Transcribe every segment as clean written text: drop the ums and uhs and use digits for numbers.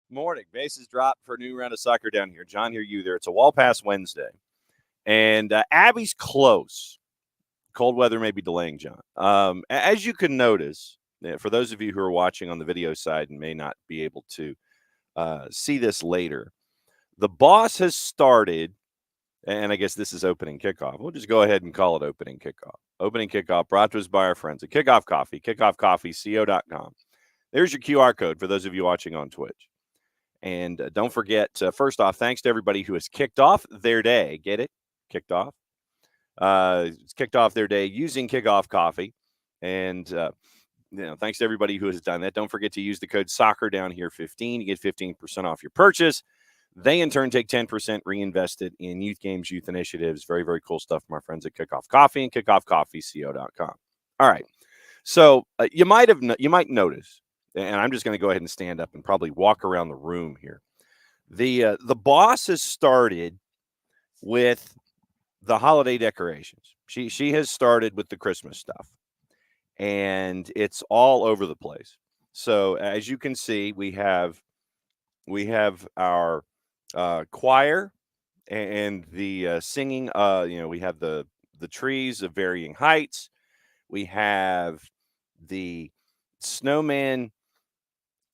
Morning. Bases dropped for a new round of soccer down here. John, here, you there. It's a wall pass Wednesday. And Abby's close. Cold weather may be delaying, John. As you can notice, for those of you who are watching on the video side and may not be able to see this later, the boss has started, and I guess this is opening kickoff. We'll just go ahead and call it opening kickoff. Opening kickoff brought to us by our friends at Kickoff Coffee, kickoffcoffeeco.com. There's your QR code for those of you watching on Twitch. And don't forget, first off, thanks to everybody who has kicked off their day. Get it? Kicked off. It's kicked off their day using Kickoff Coffee. And, thanks to everybody who has done that. Don't forget to use the code SOCCER down here 15 to get 15% off your purchase. They, in turn, take 10% reinvested in youth games, youth initiatives. Very, very cool stuff from our friends at Kickoff Coffee and kickoffcoffeeco.com. All right. So you might notice, and I'm just going to go ahead and stand up and probably walk around the room here. The boss has started with the holiday decorations. She has started with the Christmas stuff, and it's all over the place. So as you can see, we have our choir and the singing. We have the trees of varying heights. We have the snowman.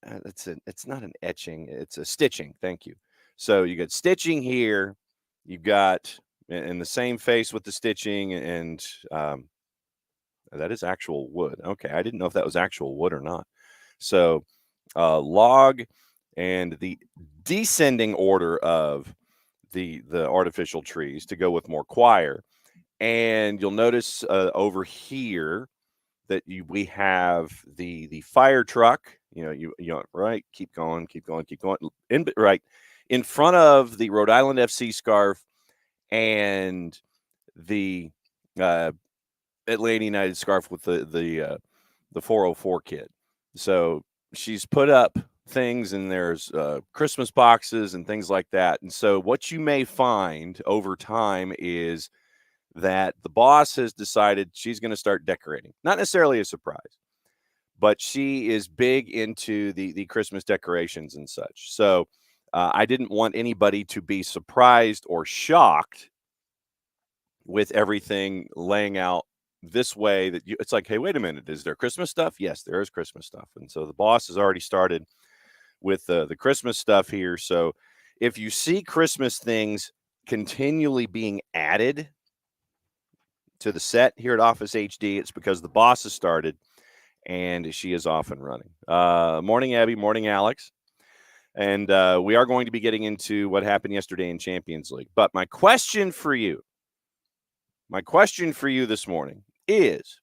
It's not an etching, it's a stitching. Thank you. So you got stitching here, you've got in the same face with the stitching, and that is actual wood. Okay, I didn't know if that was actual wood or not. So log and the descending order of the artificial trees to go with more choir. And you'll notice over here that we have the fire truck. Right. Keep going. Right in front of the Rhode Island FC scarf and the Atlanta United scarf with the 404 kid. So she's put up things, and there's Christmas boxes and things like that. And so what you may find over time is that the boss has decided she's going to start decorating. Not necessarily a surprise, but she is big into the Christmas decorations and such. So I didn't want anybody to be surprised or shocked with everything laying out this way. It's like, hey, wait a minute, is there Christmas stuff? Yes, there is Christmas stuff. And so the boss has already started with the Christmas stuff here. So if you see Christmas things continually being added to the set here at Office HD, it's because the boss has started and she is off and running. Morning, Abby. Morning, Alex. And we are going to be getting into what happened yesterday in Champions League. But my question for you this morning is,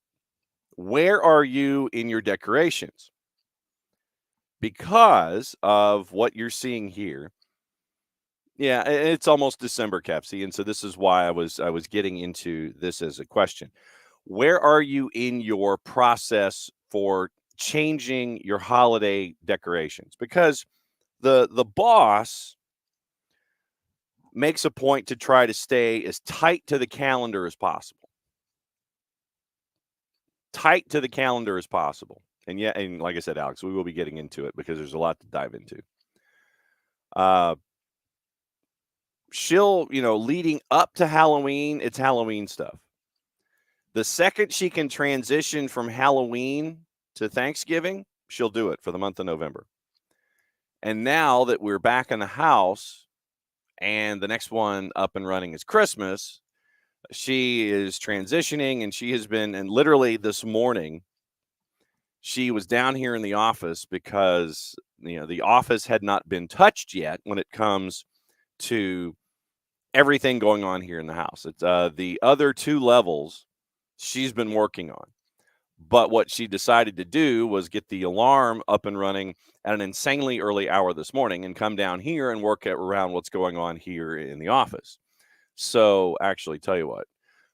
where are you in your decorations? Because of what you're seeing here. Yeah, it's almost December, Capsy, and so this is why I was getting into this as a question. Where are you in your process for changing your holiday decorations? Because the boss makes a point to try to stay as tight to the calendar as possible. Tight to the calendar as possible. And yeah, and like I said, Alex, we will be getting into it because there's a lot to dive into. She'll, leading up to Halloween, it's Halloween stuff. The second she can transition from Halloween to Thanksgiving, she'll do it for the month of November. And now that we're back in the house and the next one up and running is Christmas, she is transitioning, and she has been, and literally this morning, she was down here in the office because, the office had not been touched yet when it comes to everything going on here in the house. It's the other two levels she's been working on. But what she decided to do was get the alarm up and running at an insanely early hour this morning and come down here and work around what's going on here in the office. So actually, tell you what,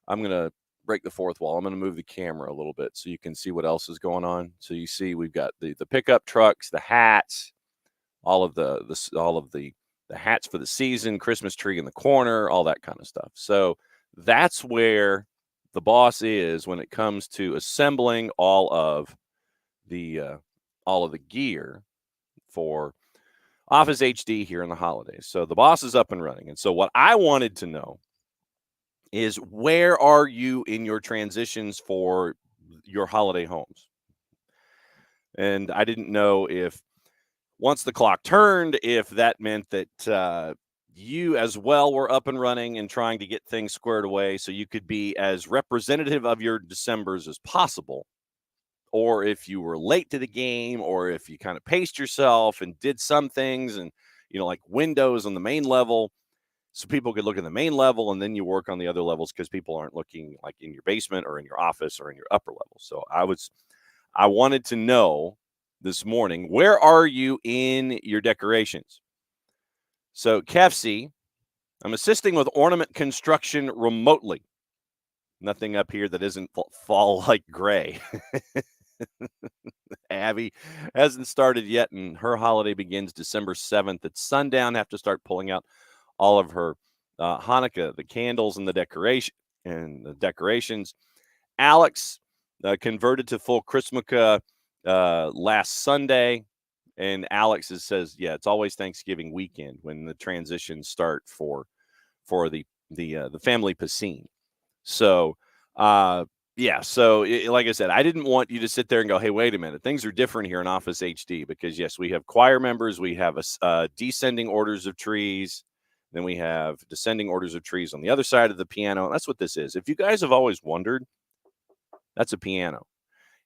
I'm going to break the fourth wall. I'm going to move the camera a little bit so you can see what else is going on. So you see we've got the pickup trucks, the hats, all of the hats for the season, Christmas tree in the corner, all that kind of stuff. So that's where the boss is when it comes to assembling all of the gear for Office HD here in the holidays. So the boss is up and running. And so what I wanted to know is, where are you in your transitions for your holiday homes? And I didn't know if once the clock turned, if that meant that you as well were up and running and trying to get things squared away so you could be as representative of your Decembers as possible, or if you were late to the game, or if you kind of paced yourself and did some things and, like windows on the main level so people could look at the main level, and then you work on the other levels because people aren't looking like in your basement or in your office or in your upper level. So I wanted to know this morning, where are you in your decorations? So Kefsi, I'm assisting with ornament construction remotely. Nothing up here that isn't fall like gray. Abby hasn't started yet, and her holiday begins December 7th at sundown. Have to start pulling out all of her Hanukkah, the candles and the decorations. Alex converted to full Chrismukkah last Sunday, and Alex says, yeah, it's always Thanksgiving weekend when the transitions start for the family piscine. So yeah, so like I said, I didn't want you to sit there and go, hey, wait a minute, things are different here in Office HD, because yes, we have choir members, we have descending orders of trees, then we have descending orders of trees on the other side of the piano. That's what this is. If you guys have always wondered, that's a piano,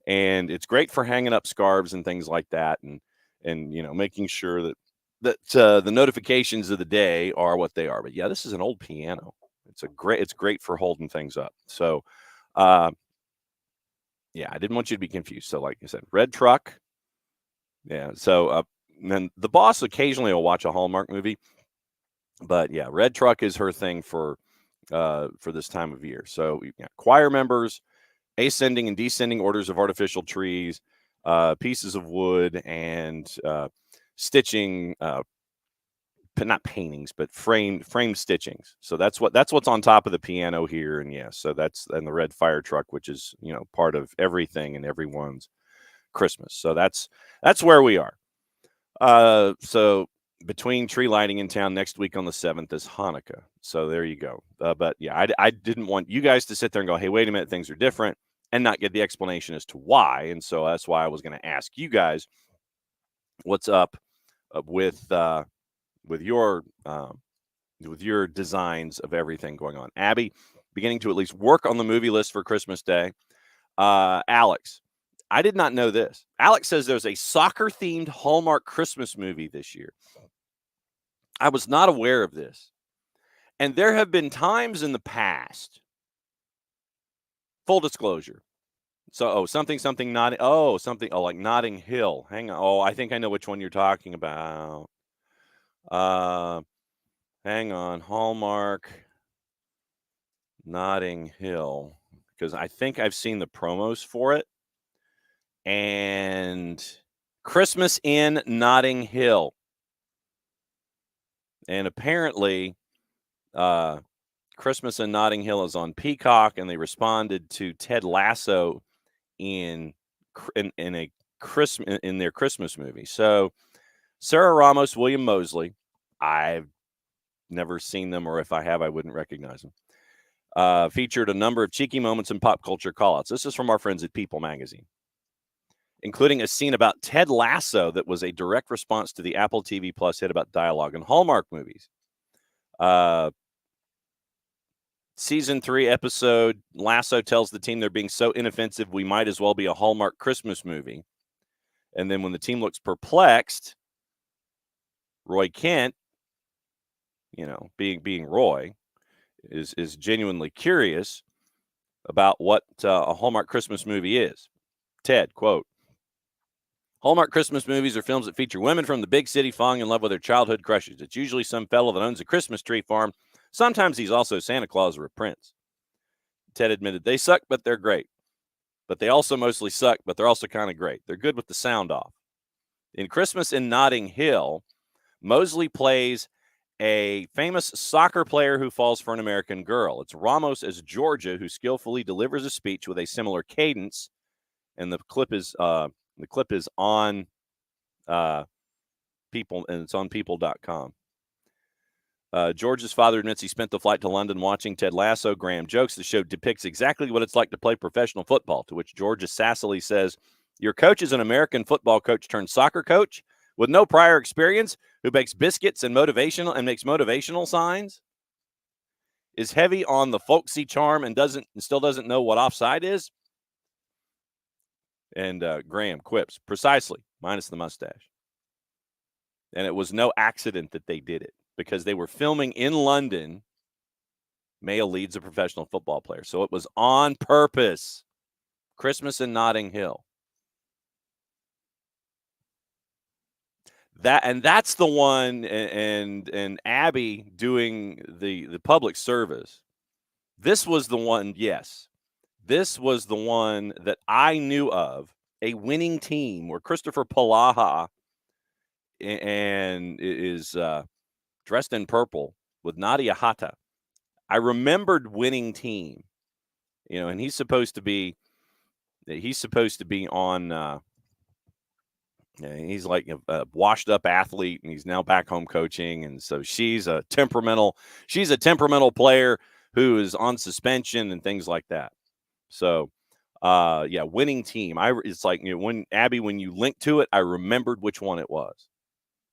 and it's great for hanging up scarves and things like that, and making sure that the notifications of the day are what they are. But yeah, this is an old piano. It's great for holding things up. So yeah, I didn't want you to be confused. So like I said, red truck. Yeah. So then the boss occasionally will watch a Hallmark movie, but yeah, red truck is her thing for this time of year. So choir members, ascending and descending orders of artificial trees, pieces of wood, and stitching, not paintings, but frame stitchings. So that's what's on top of the piano here. And yeah, so and the red fire truck, which is part of everything and everyone's Christmas. So that's where we are. So between tree lighting in town next week on the 7th is Hanukkah. So there you go. But yeah, I didn't want you guys to sit there and go, hey, wait a minute, things are different, and not get the explanation as to why. And so that's why I was going to ask you guys what's up with your designs of everything going on. Abby, beginning to at least work on the movie list for Christmas Day. Alex, I did not know this. Alex says there's a soccer-themed Hallmark Christmas movie this year. I was not aware of this. And there have been times in the past, full disclosure. So, something like Notting Hill. Hang on. Oh, I think I know which one you're talking about. Hang on. Hallmark Notting Hill. Because I think I've seen the promos for it. And Christmas in Notting Hill. And apparently, Christmas in Notting Hill is on Peacock, and they responded to Ted Lasso in their Christmas movie. So Sarah Ramos, William Mosley, I've never seen them, or if I have, I wouldn't recognize them. Featured a number of cheeky moments and pop culture callouts. This is from our friends at People Magazine, including a scene about Ted Lasso that was a direct response to the Apple TV Plus hit about dialogue in Hallmark movies. Season 3 episode, Lasso tells the team they're being so inoffensive, we might as well be a Hallmark Christmas movie. And then when the team looks perplexed, Roy Kent, being Roy, is genuinely curious about what a Hallmark Christmas movie is. Ted, quote, Hallmark Christmas movies are films that feature women from the big city falling in love with their childhood crushes. It's usually some fellow that owns a Christmas tree farm Sometimes he's also Santa Claus or a prince. Ted admitted, they suck, but they're great. But they also mostly suck, but they're also kind of great. They're good with the sound off. In Christmas in Notting Hill, Mosley plays a famous soccer player who falls for an American girl. It's Ramos as Georgia, who skillfully delivers a speech with a similar cadence, and the clip is on People, and it's on people.com. George's father admits he spent the flight to London watching Ted Lasso. Graham jokes the show depicts exactly what it's like to play professional football, to which George sassily says, your coach is an American football coach turned soccer coach with no prior experience who bakes biscuits and makes motivational signs, is heavy on the folksy charm and still doesn't know what offside is. And Graham quips, precisely, minus the mustache. And it was no accident that they did it, because they were filming in London. Male leads a professional football player. So it was on purpose. Christmas in Notting Hill. That's the one, and Abby doing the public service. This was the one, yes. This was the one that I knew of, a winning team where Christopher Palaha and is dressed in purple with Nadia Hatta. I remembered winning team, and he's supposed to be on. He's like a washed up athlete, and he's now back home coaching. And so she's a temperamental player who is on suspension and things like that. So, winning team. It's like, when Abby, when you link to it, I remembered which one it was.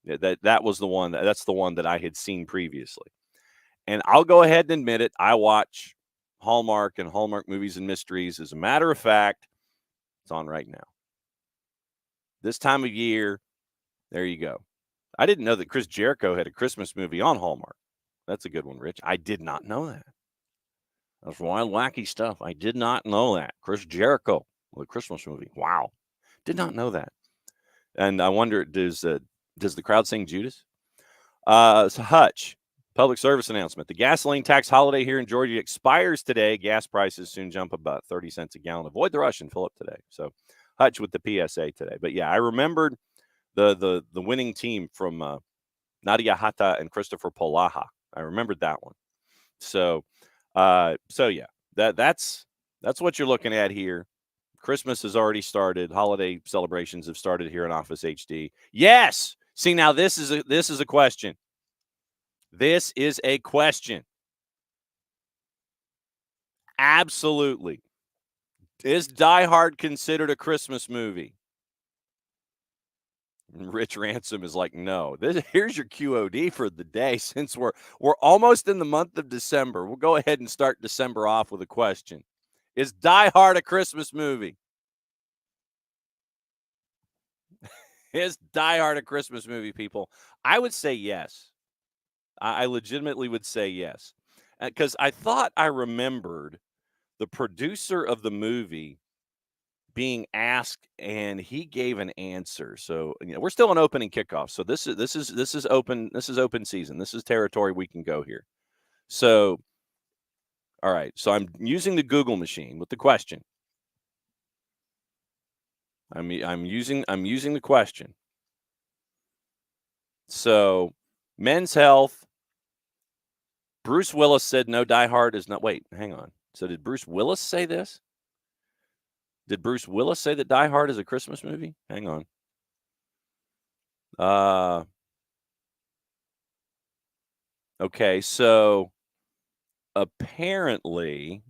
That was the one. That's the one that I had seen previously. And I'll go ahead and admit it. I watch Hallmark and Hallmark Movies and Mysteries. As a matter of fact, it's on right now. This time of year, there you go. I didn't know that Chris Jericho had a Christmas movie on Hallmark. That's a good one, Rich. I did not know that. That's wild, wacky stuff. I did not know that. Chris Jericho with a Christmas movie. Wow. Did not know that. And I wonder, does the crowd sing Judas? So Hutch, public service announcement. The gasoline tax holiday here in Georgia expires today. Gas prices soon jump about 30 cents a gallon. Avoid the rush and fill up today. So Hutch with the PSA today. But yeah, I remembered the winning team from Nadia Hatta and Christopher Polaha. I remembered that one. So yeah, that's what you're looking at here. Christmas has already started. Holiday celebrations have started here in Office HD. Yes. See, now this is a question. This is a question. Absolutely. Is Die Hard considered a Christmas movie? Rich Ransom is like, no. Here's your QOD for the day. Since we're almost in the month of December, we'll go ahead and start December off with a question. Is Die Hard a Christmas movie? Is Die Hard a Christmas movie, people? I would say yes. I legitimately would say yes. Because I thought I remembered the producer of the movie being asked, and he gave an answer. So we're still in opening kickoff. So this is open. This is open season. This is territory we can go here. So, all right. So I'm using the Google machine with the question. I'm using the question. So, Men's Health. Bruce Willis said no. Die Hard is not. Wait, hang on. So did Bruce Willis say this? Did Bruce Willis say that Die Hard is a Christmas movie? Hang on. Okay, so apparently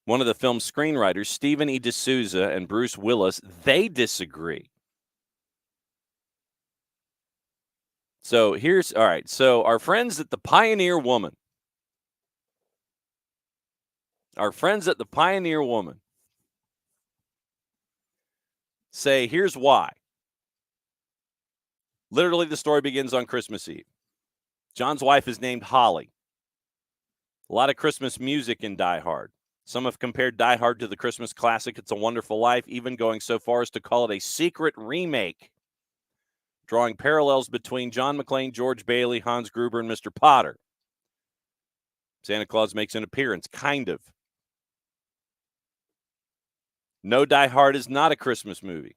one of the film's screenwriters, Stephen E. D'Souza and Bruce Willis, they disagree. So all right. So our friends at the Pioneer Woman. Say, here's why. Literally, the story begins on Christmas Eve. John's wife is named Holly. A lot of Christmas music in Die Hard. Some have compared Die Hard to the Christmas classic It's a Wonderful Life, even going so far as to call it a secret remake. drawing parallels between John McClane, George Bailey, Hans Gruber, and Mr. Potter. Santa Claus makes an appearance, kind of. No, Die Hard is not a Christmas movie.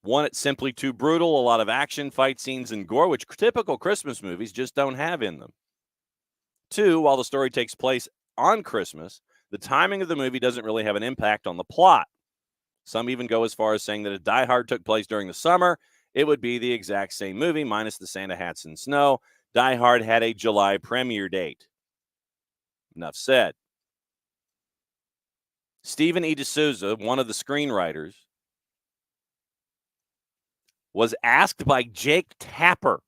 One, it's simply too brutal, a lot of action, fight scenes, and gore, which typical Christmas movies just don't have in them. Two, while the story takes place on Christmas, the timing of the movie doesn't really have an impact on the plot. Some even go as far as saying that if Die Hard took place during the summer, it would be the exact same movie, minus the Santa hats and snow. Die Hard had a July premiere date. Enough said. Stephen E. D'Souza, one of the screenwriters, was asked by Jake Tapper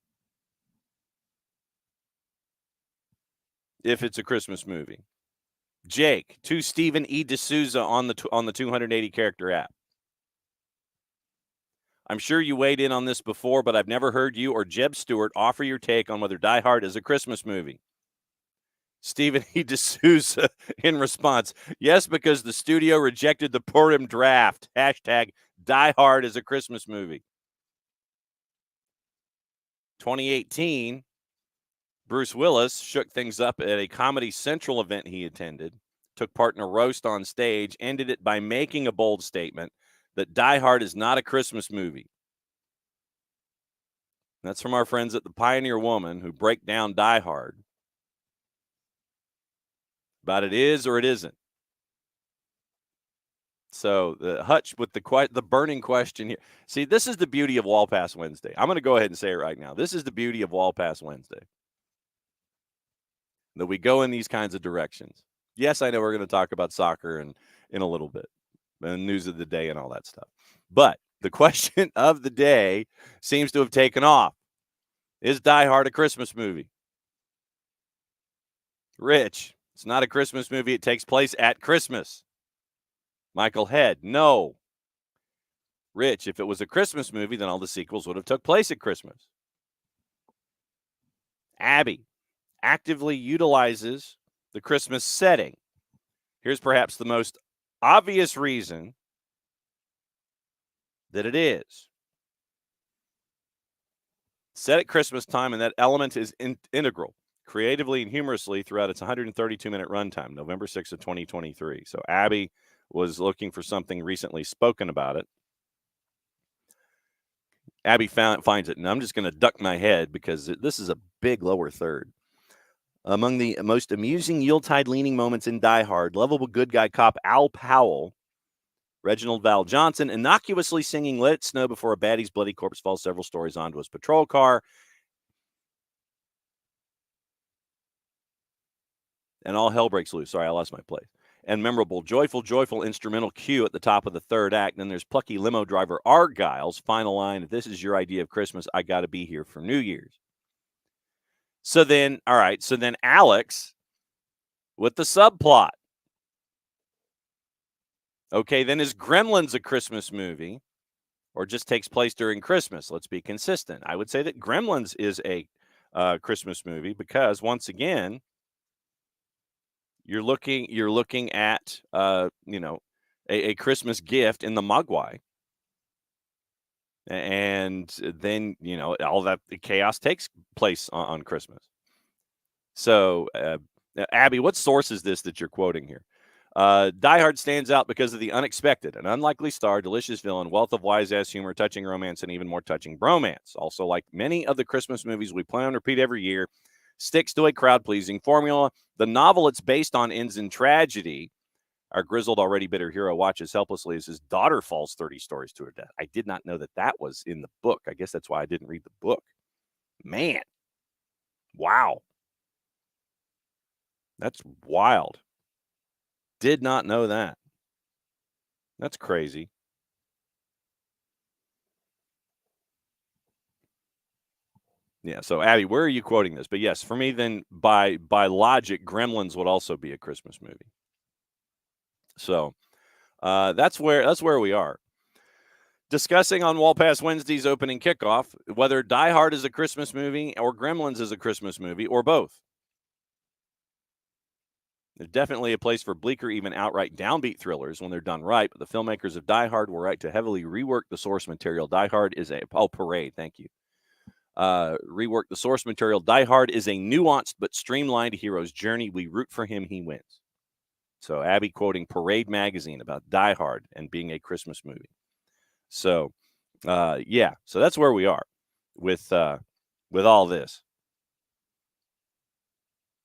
if it's a Christmas movie. Jake, to Stephen E. D'Souza on the 280 character app. I'm sure you weighed in on this before, but I've never heard you or Jeb Stewart offer your take on whether Die Hard is a Christmas movie. Stephen E. D'Souza in response, yes, because the studio rejected the Purim draft. Hashtag Die Hard is a Christmas movie. 2018, Bruce Willis shook things up at a Comedy Central event he attended, took part in a roast on stage, ended it by making a bold statement that Die Hard is not a Christmas movie. That's from our friends at the Pioneer Woman, who break down Die Hard. But it is or it isn't. So the Hutch with the burning question here. See, this is the beauty of Wall Pass Wednesday. I'm going to go ahead and say it right now. This is the beauty of Wall Pass Wednesday. That we go in these kinds of directions. Yes, I know we're going to talk about soccer and in a little bit, and news of the day and all that stuff. But the question of the day seems to have taken off. Is Die Hard a Christmas movie? Rich, it's not a Christmas movie. It takes place at Christmas. Michael Head, no. Rich, if it was a Christmas movie, then all the sequels would have took place at Christmas. Abby actively utilizes the Christmas setting. Here's perhaps the most obvious reason that it is. Set at Christmas time, and that element is integral, creatively and humorously, throughout its 132-minute runtime, November 6th of 2023. So Abby was looking for something recently spoken about it. Abby finds it, and I'm just going to duck my head because this is a big lower third. Among the most amusing Yuletide-leaning moments in Die Hard, lovable good guy cop Al Powell, Reginald Val Johnson, innocuously singing Let It Snow before a baddie's bloody corpse falls several stories onto his patrol car. And all hell breaks loose. Sorry, I lost my place. And memorable, joyful, joyful instrumental cue at the top of the third act. And then there's plucky limo driver Argyle's final line, if this is your idea of Christmas, I got to be here for New Year's. So then, all right, so then Alex with the subplot. Okay, then is Gremlins a Christmas movie or just takes place during Christmas? Let's be consistent. I would say that Gremlins is a Christmas movie because, once again, you're looking at a Christmas gift in the Mogwai, and then all that the chaos takes place on Christmas. So, Abby, what source is this that you're quoting here? Die Hard stands out because of the unexpected, an unlikely star, delicious villain, wealth of wise-ass humor, touching romance, and even more touching bromance. Also, like many of the Christmas movies we plan and repeat every year, sticks to a crowd-pleasing formula. The novel it's based on ends in tragedy. Our grizzled, already bitter hero watches helplessly as his daughter falls 30 stories to her death. I did not know that was in the book. I guess that's why I didn't read the book. Man. Wow. That's wild. Did not know that. That's crazy. Yeah, so Abby, where are you quoting this? But yes, for me, then by logic, Gremlins would also be a Christmas movie. So that's where we are. Discussing on Wall Pass Wednesday's opening kickoff whether Die Hard is a Christmas movie or Gremlins is a Christmas movie or both. There's definitely a place for bleaker, even outright downbeat thrillers when they're done right, but the filmmakers of Die Hard were right to heavily rework the source material. Die Hard is a Parade, thank you. Rework the source material. Die Hard is a nuanced but streamlined hero's journey. We root for him, he wins. So Abby quoting Parade magazine about Die Hard and being a Christmas movie. So yeah, so that's where we are with all this.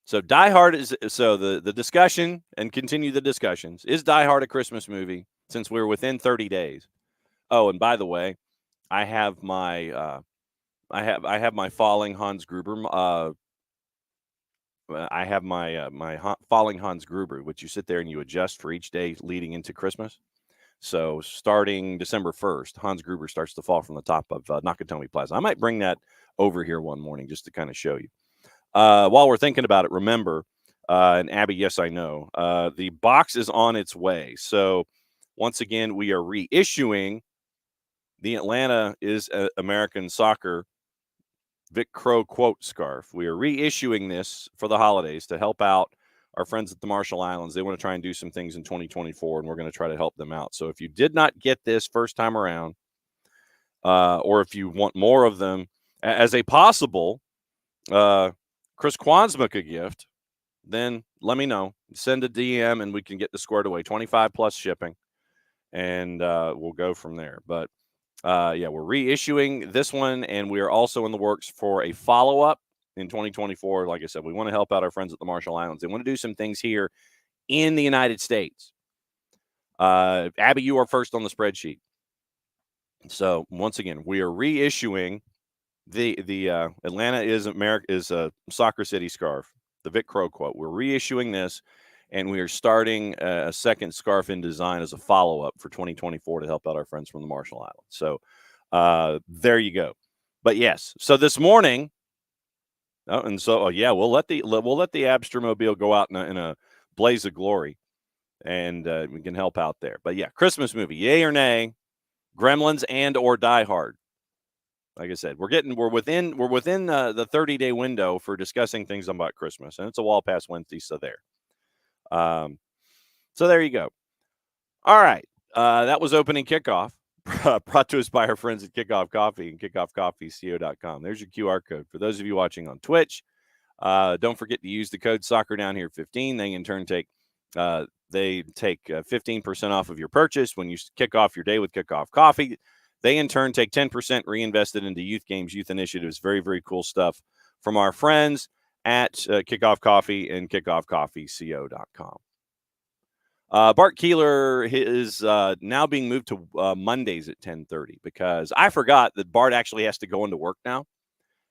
So Die Hard is the discussion, and continue the discussions. Is Die Hard a Christmas movie? Since we're within 30 days. Oh, and by the way, I have my I have my falling Hans Gruber. I have my falling Hans Gruber, which you sit there and you adjust for each day leading into Christmas. So starting December 1st, Hans Gruber starts to fall from the top of Nakatomi Plaza. I might bring that over here one morning just to kind of show you. While we're thinking about it, remember, and Abby, yes, I know, the box is on its way. So once again, we are reissuing the Atlanta is American Soccer Vic Crow quote scarf. We are reissuing this for the holidays to help out our friends at the Marshall Islands. They want to try and do some things in 2024, and we're going to try to help them out. So if you did not get this first time around, or if you want more of them as a possible Chris Kwanzaa gift, then let me know. Send a DM and we can get this squared away. 25 plus shipping, and we'll go from there. But yeah, we're reissuing this one, and we are also in the works for a follow-up in 2024. Like I said, we want to help out our friends at the Marshall Islands. They want to do some things here in the United States. Abby, you are first on the spreadsheet. So once again, we are reissuing the Atlanta is America is a soccer city scarf, the Vic Crow quote. We're reissuing this, and we are starting a second scarf in design as a follow-up for 2024 to help out our friends from the Marshall Islands. So there you go. But yes, so this morning, yeah, we'll let the Abstermobile go out in a blaze of glory, and we can help out there. But yeah, Christmas movie, yay or nay? Gremlins and or Die Hard. Like I said, we're within the 30-day window for discussing things about Christmas, and it's a Wall Pass Wednesday, so there. So there you go. All right, that was opening kickoff, brought to us by our friends at Kickoff Coffee and kickoffcoffeeco.com. There's your QR code for those of you watching on Twitch. Don't forget to use the code Soccer Down Here 15. They in turn take 15% off of your purchase when you kick off your day with Kickoff Coffee. They, in turn, take 10% reinvested into youth games, youth initiatives. Very, very cool stuff from our friends at Kickoff Coffee and kickoffcoffeeco.com. Bart Keeler is now being moved to Mondays at 10:30 because I forgot that Bart actually has to go into work now.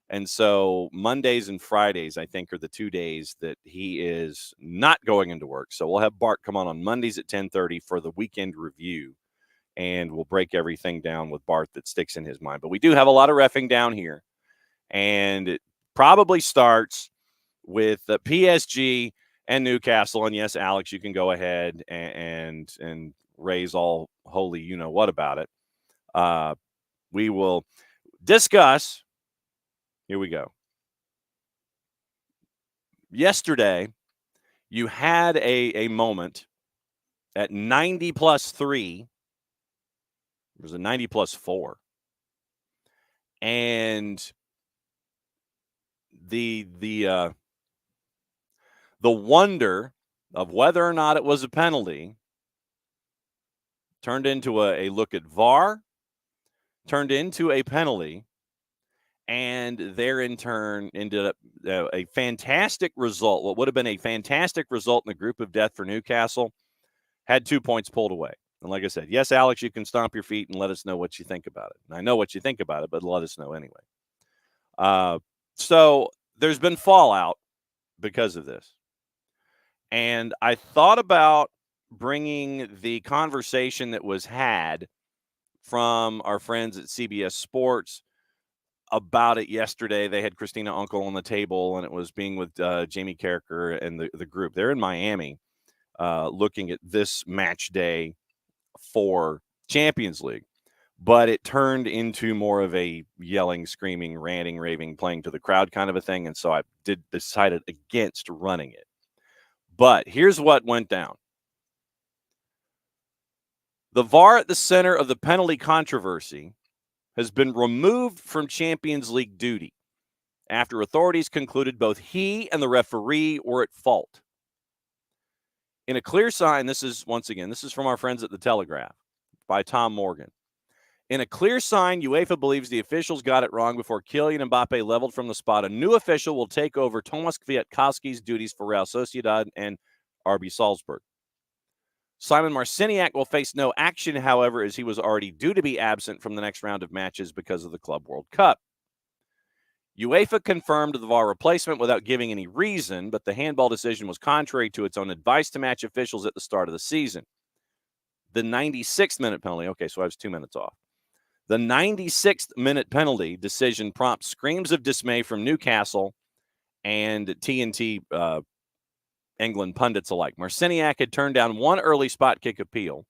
And so Mondays and Fridays, I think, are the 2 days that he is not going into work. So we'll have Bart come on Mondays at 10:30 for the weekend review. And we'll break everything down with Bart that sticks in his mind. But we do have a lot of reffing down here. And it probably starts with the PSG and Newcastle. And yes, Alex, you can go ahead and raise all holy you-know-what about it. We will discuss. Here we go. Yesterday, you had a moment at 90 plus 3. It was a 90 plus 4. And the wonder of whether or not it was a penalty turned into a look at VAR, turned into a penalty, and there in turn ended up a fantastic result. What would have been a fantastic result in the group of death for Newcastle had 2 points pulled away. And like I said, yes, Alex, you can stomp your feet and let us know what you think about it. And I know what you think about it, but let us know anyway. So there's been fallout because of this. And I thought about bringing the conversation that was had from our friends at CBS Sports about it yesterday. They had Christina Uncle on the table, and it was being with Jamie Carragher and the group. They're in Miami looking at this match day for Champions League. But it turned into more of a yelling, screaming, ranting, raving, playing to the crowd kind of a thing. And so I decided against running it. But here's what went down. The VAR at the center of the penalty controversy has been removed from Champions League duty after authorities concluded both he and the referee were at fault. In a clear sign, this is from our friends at The Telegraph by Tom Morgan. In a clear sign, UEFA believes the officials got it wrong before Kylian Mbappe leveled from the spot. A new official will take over Tomasz Kwiatkowski's duties for Real Sociedad and RB Salzburg. Simon Marciniak will face no action, however, as he was already due to be absent from the next round of matches because of the Club World Cup. UEFA confirmed the VAR replacement without giving any reason, but the handball decision was contrary to its own advice to match officials at the start of the season. The 96th minute penalty, okay, so I was 2 minutes off. The 96th minute penalty decision prompts screams of dismay from Newcastle and TNT England pundits alike. Marciniak had turned down one early spot kick appeal.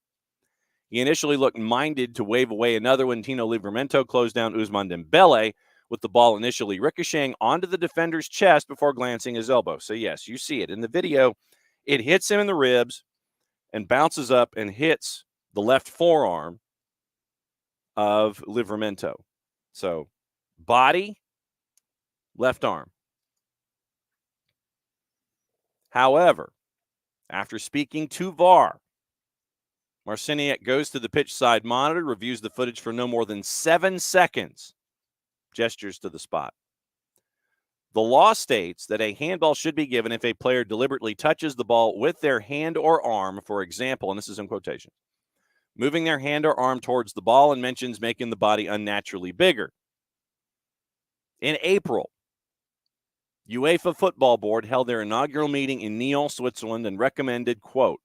He initially looked minded to wave away another when Tino Livramento closed down Ousmane Dembele, with the ball initially ricocheting onto the defender's chest before glancing his elbow. So, yes, you see it. In the video, it hits him in the ribs and bounces up and hits the left forearm of Livramento. So, body, left arm. However, after speaking to VAR, Marciniak goes to the pitch side monitor, reviews the footage for no more than 7 seconds, gestures to the spot. The law states that a handball should be given if a player deliberately touches the ball with their hand or arm, for example, and this is in quotation, moving their hand or arm towards the ball, and mentions making the body unnaturally bigger. In April, UEFA Football Board held their inaugural meeting in Nyon, Switzerland, and recommended, quote,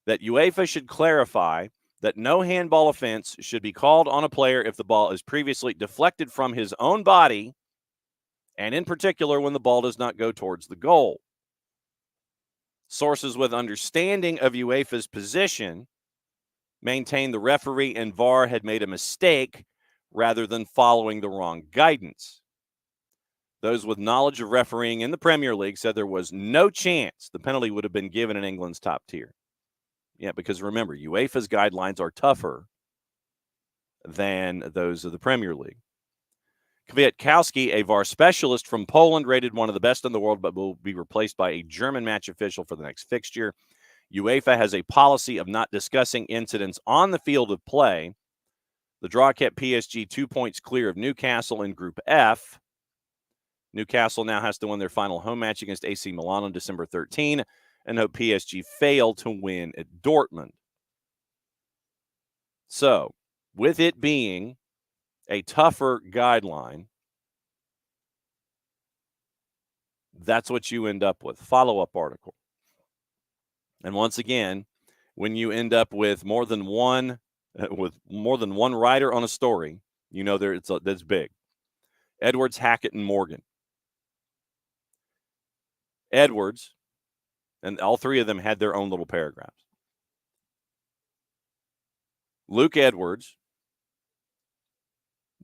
that UEFA should clarify that no handball offense should be called on a player if the ball is previously deflected from his own body, and in particular when the ball does not go towards the goal. Sources with understanding of UEFA's position maintain the referee and VAR had made a mistake rather than following the wrong guidance. Those with knowledge of refereeing in the Premier League said there was no chance the penalty would have been given in England's top tier. Yeah, because remember, UEFA's guidelines are tougher than those of the Premier League. Kwiatkowski, a VAR specialist from Poland, rated one of the best in the world, but will be replaced by a German match official for the next fixture. UEFA has a policy of not discussing incidents on the field of play. The draw kept PSG 2 points clear of Newcastle in Group F. Newcastle now has to win their final home match against AC Milan on December 13 and hope PSG fail to win at Dortmund. So, with it being a tougher guideline, that's what you end up with. Follow-up article. And once again, when you end up with more than one writer on a story, you know that's big. Edwards, Hackett, and Morgan. Edwards, and all three of them had their own little paragraphs. Luke Edwards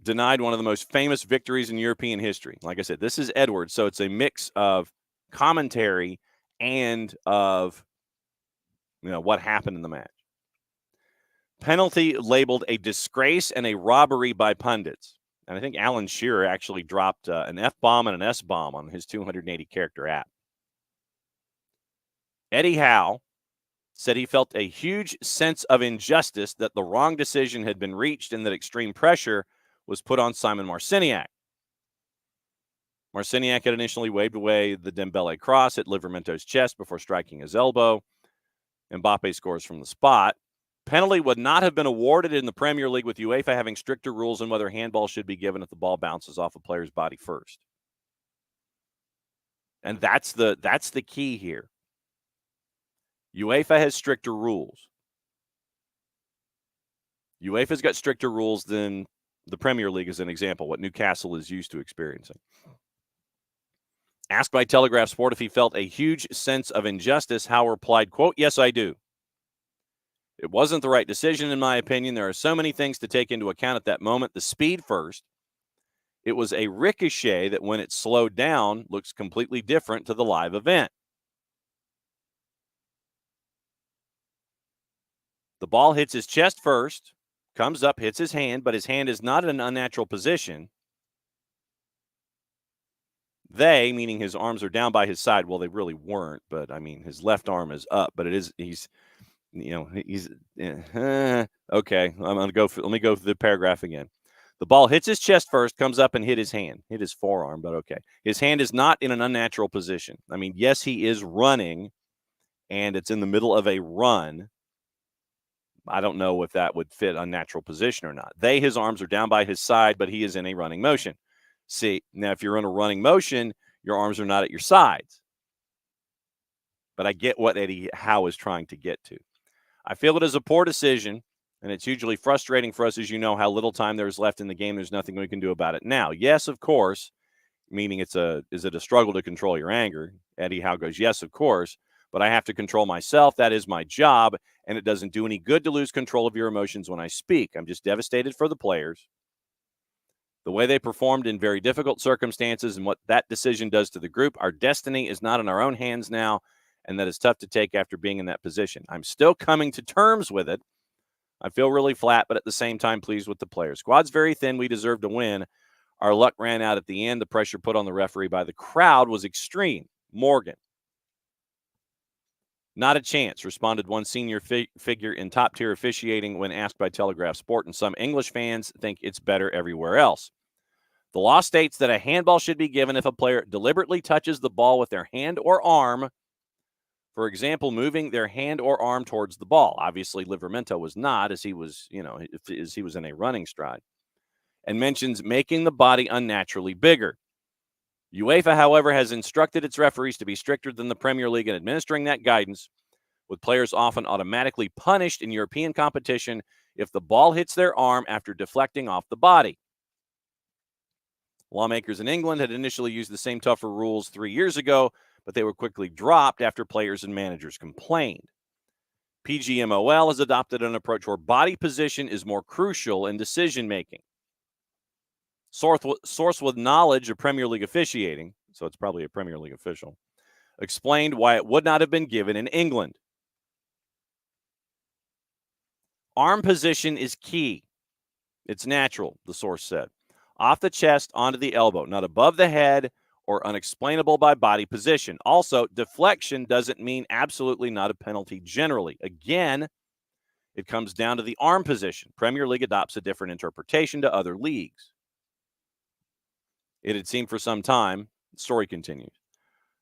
denied one of the most famous victories in European history. Like I said, this is Edwards, so it's a mix of commentary and of what happened in the match. Penalty labeled a disgrace and a robbery by pundits. And I think Alan Shearer actually dropped an F-bomb and an S-bomb on his 280-character app. Eddie Howe said he felt a huge sense of injustice that the wrong decision had been reached and that extreme pressure was put on Simon Marciniak. Marciniak had initially waved away the Dembele cross at Livramento's chest before striking his elbow. Mbappe scores from the spot. Penalty would not have been awarded in the Premier League, with UEFA having stricter rules on whether handball should be given if the ball bounces off a player's body first. And that's the key here. UEFA has stricter rules. UEFA's got stricter rules than the Premier League, as an example, what Newcastle is used to experiencing. Asked by Telegraph Sport if he felt a huge sense of injustice, Howe replied, quote, "Yes, I do. It wasn't the right decision, in my opinion. There are so many things to take into account at that moment. The speed first. It was a ricochet that when it slowed down looks completely different to the live event. The ball hits his chest first, comes up, hits his hand, but his hand is not in an unnatural position. They, meaning his arms are down by his side. Well, they really weren't, but I mean, his left arm is up, but he's okay. I'm going to go let me go through the paragraph again. The ball hits his chest first, comes up and hit his forearm, but okay. His hand is not in an unnatural position. I mean, yes, he is running, and it's in the middle of a run. I don't know if that would fit unnatural position or not. His arms are down by his side, but he is in a running motion. See, now if you're in a running motion, your arms are not at your sides. But I get what Eddie Howe is trying to get to. I feel it is a poor decision, and it's hugely frustrating for us, as you know, how little time there is left in the game. There's nothing we can do about it now. Yes, of course, meaning is it a struggle to control your anger? Eddie Howe goes, yes, of course, but I have to control myself. That is my job, and it doesn't do any good to lose control of your emotions when I speak. I'm just devastated for the players. The way they performed in very difficult circumstances and what that decision does to the group. Our destiny is not in our own hands now, and that is tough to take after being in that position. I'm still coming to terms with it. I feel really flat, but at the same time, pleased with the players. Squad's very thin. We deserve to win. Our luck ran out at the end. The pressure put on the referee by the crowd was extreme. Morgan. Not a chance, responded one senior figure in top-tier officiating when asked by Telegraph Sport, and some English fans think it's better everywhere else. The law states that a handball should be given if a player deliberately touches the ball with their hand or arm, for example, moving their hand or arm towards the ball. Obviously, Livramento was not, as he was in a running stride, and mentions making the body unnaturally bigger. UEFA, however, has instructed its referees to be stricter than the Premier League in administering that guidance, with players often automatically punished in European competition if the ball hits their arm after deflecting off the body. Lawmakers in England had initially used the same tougher rules 3 years ago, but they were quickly dropped after players and managers complained. PGMOL has adopted an approach where body position is more crucial in decision-making. Source with knowledge of Premier League officiating, so it's probably a Premier League official, explained why it would not have been given in England. Arm position is key. It's natural, the source said. Off the chest, onto the elbow, not above the head or unexplainable by body position. Also, deflection doesn't mean absolutely not a penalty generally. Again, it comes down to the arm position. Premier League adopts a different interpretation to other leagues. It had seemed for some time, the story continues,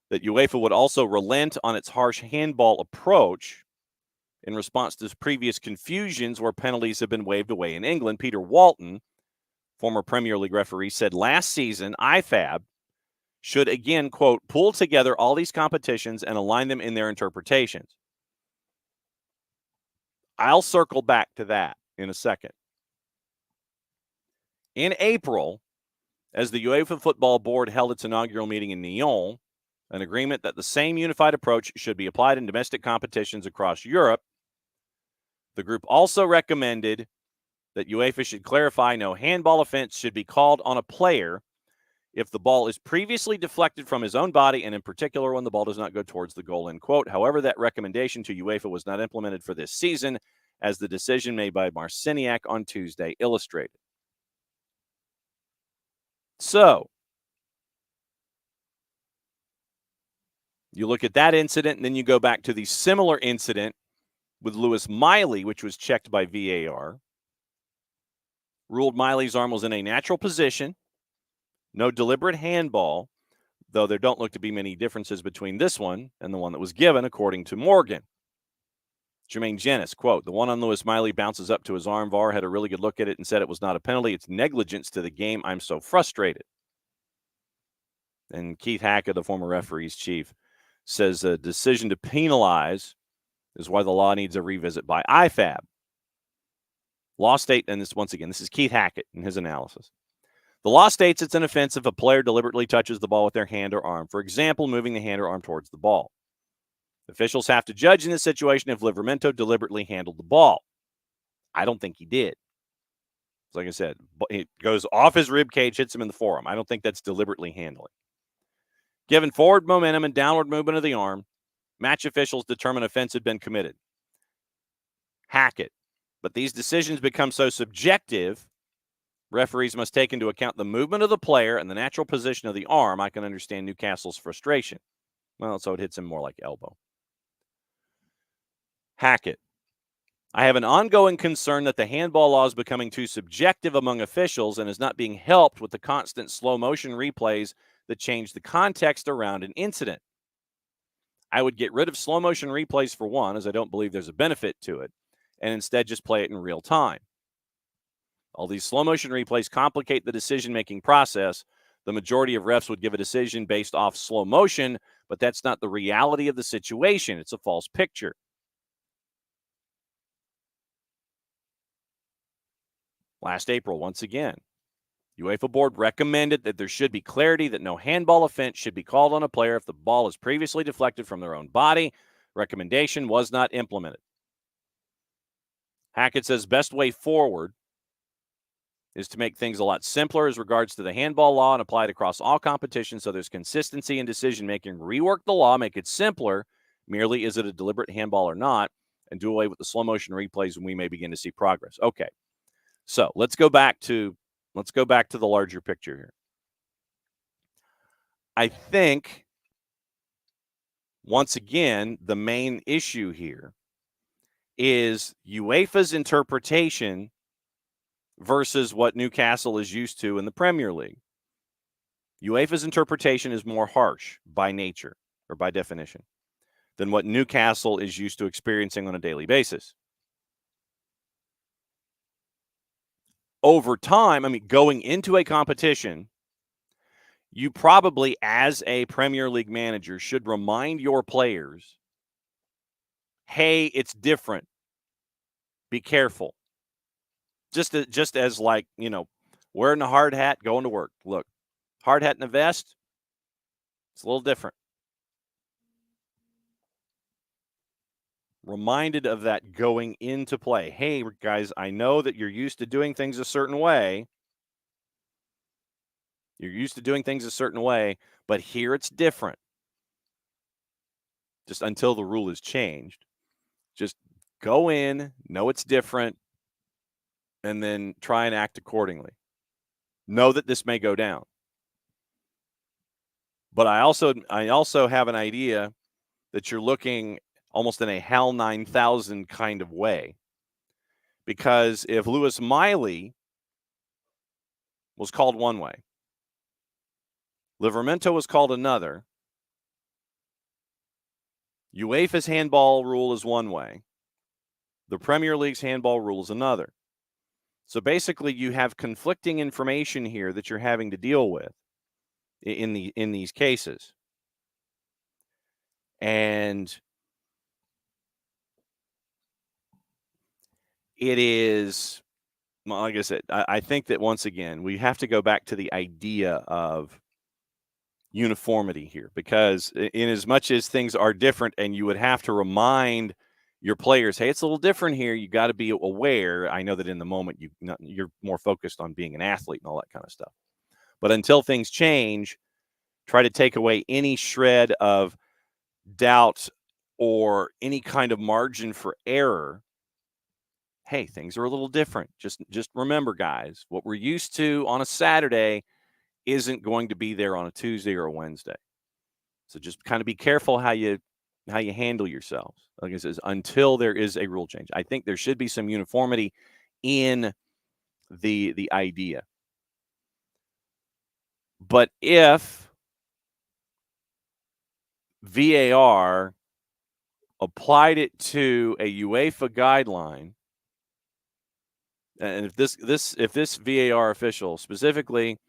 that UEFA would also relent on its harsh handball approach in response to previous confusions where penalties have been waved away in England. Peter Walton, former Premier League referee, said last season IFAB should again, quote, pull together all these competitions and align them in their interpretations. I'll circle back to that in a second. In April, as the UEFA Football Board held its inaugural meeting in Nyon, an agreement that the same unified approach should be applied in domestic competitions across Europe, the group also recommended that UEFA should clarify no handball offense should be called on a player if the ball is previously deflected from his own body, and in particular when the ball does not go towards the goal, end quote. However, that recommendation to UEFA was not implemented for this season, as the decision made by Marciniak on Tuesday illustrated. So, you look at that incident, and then you go back to the similar incident with Lewis Miley, which was checked by VAR. Ruled Miley's arm was in a natural position. No deliberate handball, though there don't look to be many differences between this one and the one that was given, according to Morgan. Jermaine Jenis, quote, the one on Lewis Miley bounces up to his arm. VAR had a really good look at it and said it was not a penalty. It's negligence to the game. I'm so frustrated. And Keith Hackett, the former referees chief, says a decision to penalize is why the law needs a revisit by IFAB. Law state, and this once again, this is Keith Hackett in his analysis. The law states it's an offense if a player deliberately touches the ball with their hand or arm, for example, moving the hand or arm towards the ball. Officials have to judge in this situation if Livramento deliberately handled the ball. I don't think he did. Like I said, it goes off his rib cage, hits him in the forearm. I don't think that's deliberately handling. Given forward momentum and downward movement of the arm, match officials determine offense had been committed. Hack it. But these decisions become so subjective, referees must take into account the movement of the player and the natural position of the arm. I can understand Newcastle's frustration. Well, so it hits him more like elbow. Hack it. I have an ongoing concern that the handball law is becoming too subjective among officials and is not being helped with the constant slow motion replays that change the context around an incident. I would get rid of slow motion replays for one, as I don't believe there's a benefit to it, and instead just play it in real time. All these slow motion replays complicate the decision-making process. The majority of refs would give a decision based off slow motion, but that's not the reality of the situation. It's a false picture. Last April, once again, UEFA board recommended that there should be clarity that no handball offense should be called on a player if the ball is previously deflected from their own body. Recommendation was not implemented. Hackett says best way forward is to make things a lot simpler as regards to the handball law and apply it across all competitions so there's consistency in decision-making. Rework the law, make it simpler. Merely is it a deliberate handball or not, and do away with the slow motion replays when we may begin to see progress. Okay, so let's go back to the larger picture here. I think, once again, the main issue here is UEFA's interpretation versus what Newcastle is used to in the Premier League. UEFA's interpretation is more harsh by nature or by definition than what Newcastle is used to experiencing on a daily basis. Over time, going into a competition, you probably, as a Premier League manager, should remind your players, hey, it's different. Be careful. Just as like, wearing a hard hat, going to work. Look, hard hat and a vest, it's a little different. Reminded of that going into play. Hey, guys, I know that you're used to doing things a certain way. But here it's different. Just until the rule is changed. Just go in, know it's different, and then try and act accordingly. Know that this may go down. But I also have an idea that you're looking almost in a HAL 9000 kind of way. Because if Lewis Miley was called one way, Livramento was called another, UEFA's handball rule is one way, the Premier League's handball rule is another. So basically you have conflicting information here that you're having to deal with in these cases. And it is, like I said, I think that once again, we have to go back to the idea of uniformity here, because in as much as things are different and you would have to remind your players, hey, it's a little different here, you got to be aware. I know that in the moment you're more focused on being an athlete and all that kind of stuff. But until things change, try to take away any shred of doubt or any kind of margin for error. Hey, things are a little different. Just remember, guys, what we're used to on a Saturday isn't going to be there on a Tuesday or a Wednesday. So just kind of be careful how you handle yourselves. Like I said, until there is a rule change. I think there should be some uniformity in the idea. But if VAR applied it to a UEFA guideline, and if this VAR official specifically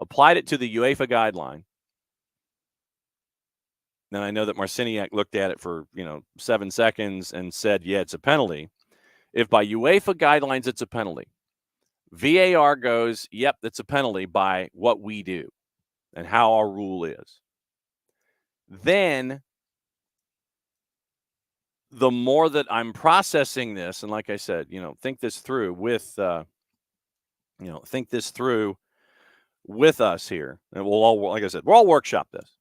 applied it to the UEFA guideline, and I know that Marciniak looked at it for 7 seconds and said, yeah, it's a penalty. If by UEFA guidelines it's a penalty, VAR goes, yep, that's a penalty by what we do and how our rule is. Then the more that I'm processing this, and like I said, think this through with us here, and we'll all, like I said, we'll all workshop this.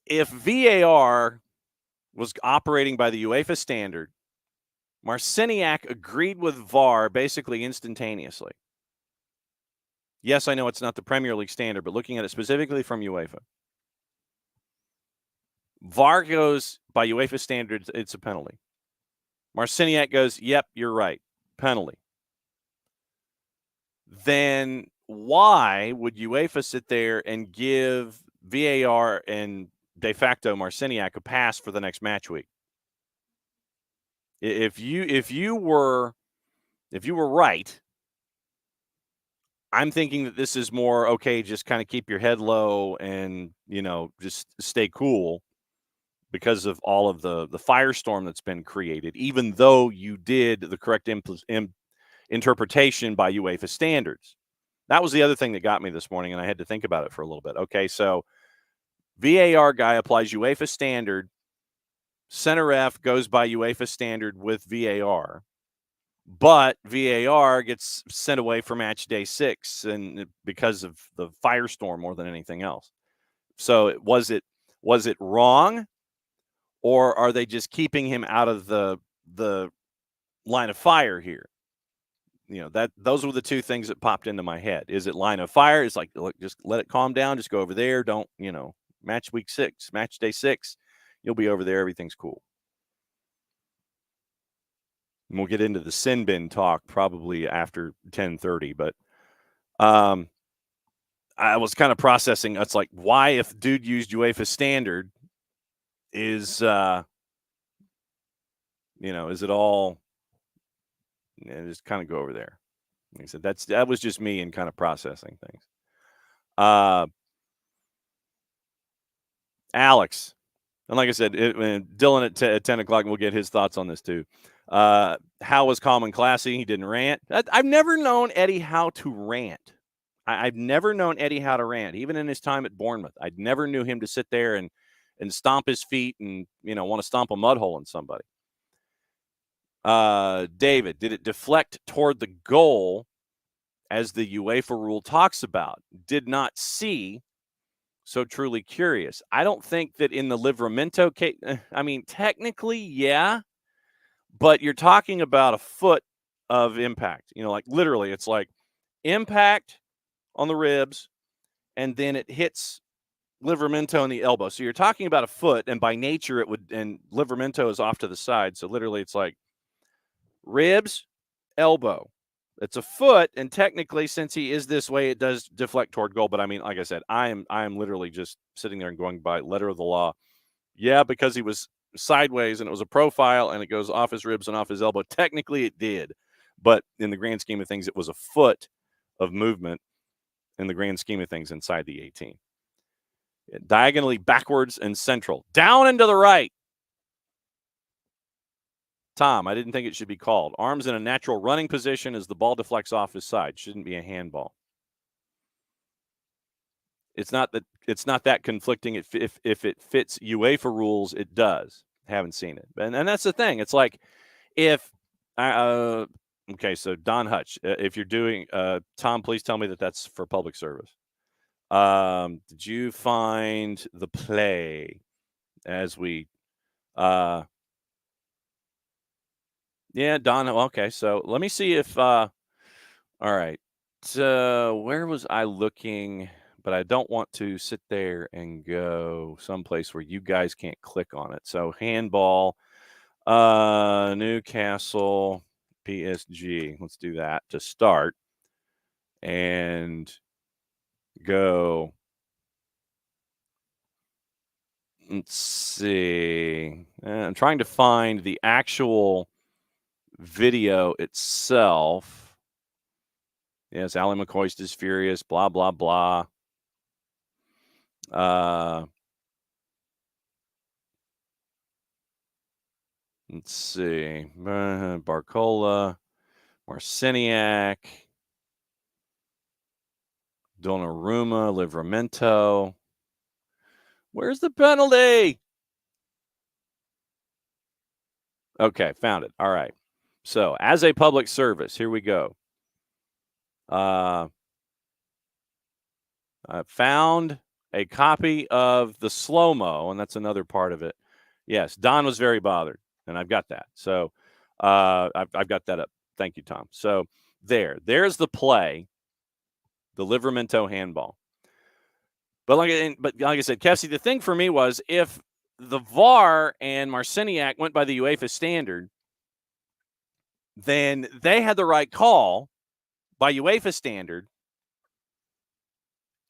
If VAR was operating by the UEFA standard Marciniak agreed with VAR basically instantaneously. Yes, I know it's not the Premier League standard, but looking at it specifically from UEFA. VAR goes, by UEFA standards, it's a penalty. Marciniak goes, yep, you're right, penalty. Then why would UEFA sit there and give VAR and de facto Marciniak a pass for the next match week? If you were right, I'm thinking that this is more okay. Just kind of keep your head low and just stay cool because of all of the firestorm that's been created. Even though you did the correct interpretation by UEFA standards, that was the other thing that got me this morning, and I had to think about it for a little bit. Okay, so VAR guy applies UEFA standard. Center ref goes by UEFA standard with VAR. But VAR gets sent away for match day 6 and because of the firestorm more than anything else. So was it wrong, or are they just keeping him out of the line of fire here? Those were the two things that popped into my head. Is it line of fire? It's like, look, just let it calm down. Just go over there. Don't, match week 6, match day 6, you'll be over there. Everything's cool. And we'll get into the sin bin talk probably after 10:30, but I was kind of processing. It's like, why, if dude used UEFA standard, is is it all? Just kind of go over there. Like I said, that was just me and kind of processing things. Alex, and like I said, Dylan at 10 o'clock, we'll get his thoughts on this too. Howe was calm and classy. He didn't rant. I've never known Eddie Howe to rant. I've never known Eddie Howe to rant, even in his time at Bournemouth. I never knew him to sit there and stomp his feet and, want to stomp a mud hole in somebody. David, did it deflect toward the goal as the UEFA rule talks about? Did not see, so truly curious. I don't think that in the Livramento case, I mean, technically, yeah, but you're talking about a foot of impact. Like literally, it's like impact on the ribs, and then it hits Livramento in the elbow. So you're talking about a foot, and by nature it would, and Livramento is off to the side. So literally it's like ribs, elbow. It's a foot, and technically, since he is this way, it does deflect toward goal. But I mean, like I said, I am literally just sitting there and going by letter of the law. Yeah, because he was sideways and it was a profile and it goes off his ribs and off his elbow. Technically it did, but in the grand scheme of things, it was a foot of movement in the grand scheme of things inside the 18. Diagonally backwards and central. Down and to the right. Tom, I didn't think it should be called. Arms in a natural running position as the ball deflects off his side. Shouldn't be a handball. It's not that conflicting. If it fits UEFA rules, it does. Haven't seen it. And that's the thing. It's like if okay, so Don Hutch, if you're doing Tom, please tell me that that's for public service. Did you find the play as we yeah, Don, okay. So let me see if all right. So where was I looking? But I don't want to sit there and go someplace where you guys can't click on it. So handball, Newcastle, PSG. Let's do that to start. And go. Let's see. I'm trying to find the actual video itself. Yes, Ally McCoist is furious, blah, blah, blah. Let's see. Barcola, Marciniak, Donnarumma, Livramento. Where's the penalty? Okay, found it. All right. So, as a public service, here we go. I found a copy of the slow-mo, and that's another part of it. Yes, Don was very bothered, and I've got that. So, I've got that up. Thank you, Tom. So there's the play, the Livramento handball. But like I said, Kelsey, the thing for me was if the VAR and Marciniak went by the UEFA standard, then they had the right call by UEFA standard.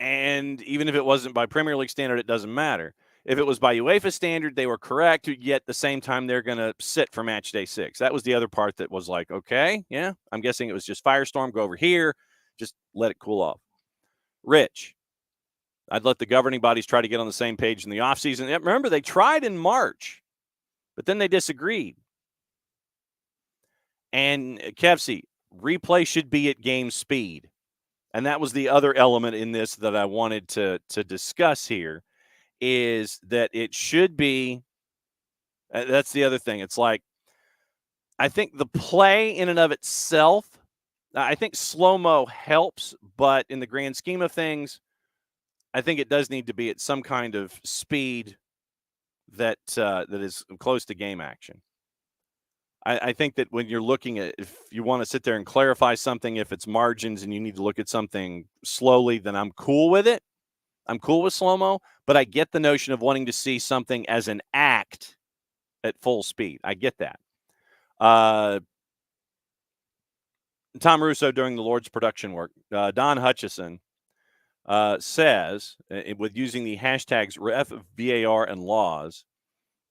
And even if it wasn't by Premier League standard, it doesn't matter. If it was by UEFA standard, they were correct, yet at the same time, they're going to sit for match day 6. That was the other part that was like, okay, yeah, I'm guessing it was just firestorm, go over here, just let it cool off. Rich, I'd let the governing bodies try to get on the same page in the offseason. Remember, they tried in March, but then they disagreed. And Kevsey, replay should be at game speed. And that was the other element in this that I wanted to discuss here, is that it should be that's the other thing. It's like, I think the play in and of itself, I think slow-mo helps, but in the grand scheme of things, I think it does need to be at some kind of speed that is close to game action. I think that when you're looking at, if you want to sit there and clarify something, if it's margins and you need to look at something slowly, then I'm cool with it. I'm cool with slow-mo, but I get the notion of wanting to see something as an act at full speed. I get that. Tom Russo during the Lord's production work, Don Hutchison says, with using the hashtags ref, VAR, and laws,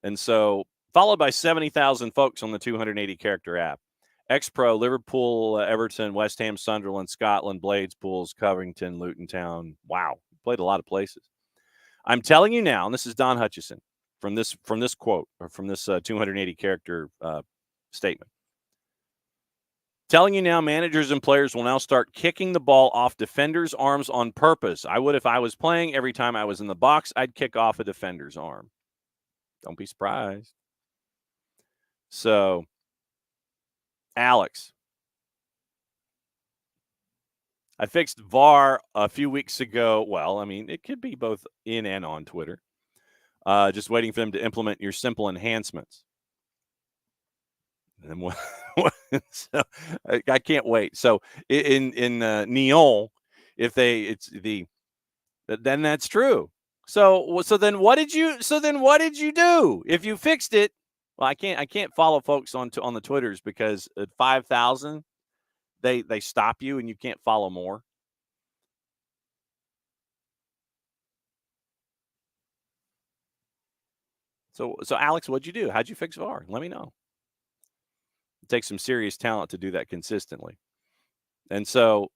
and so followed by 70,000 folks on the 280-character app. X-Pro, Liverpool, Everton, West Ham, Sunderland, Scotland, Blades, Pools, Covington, Luton Town. Wow, played a lot of places. I'm telling you now, and this is Don Hutchison from this quote, or from this 280-character statement. Telling you now, managers and players will now start kicking the ball off defenders' arms on purpose. I would if I was playing. Every time I was in the box, I'd kick off a defender's arm. Don't be surprised. So, Alex, I fixed VAR a few weeks ago. Well, I mean, it could be both in and on Twitter. Just waiting for them to implement your simple enhancements. And so, I can't wait. So in Nyon, then that's true. So then what did you do if you fixed it? Well, I can't follow folks on the Twitters because at 5,000 they stop you and you can't follow more. So Alex, what'd you do? How'd you fix VAR? Let me know. It takes some serious talent to do that consistently. And so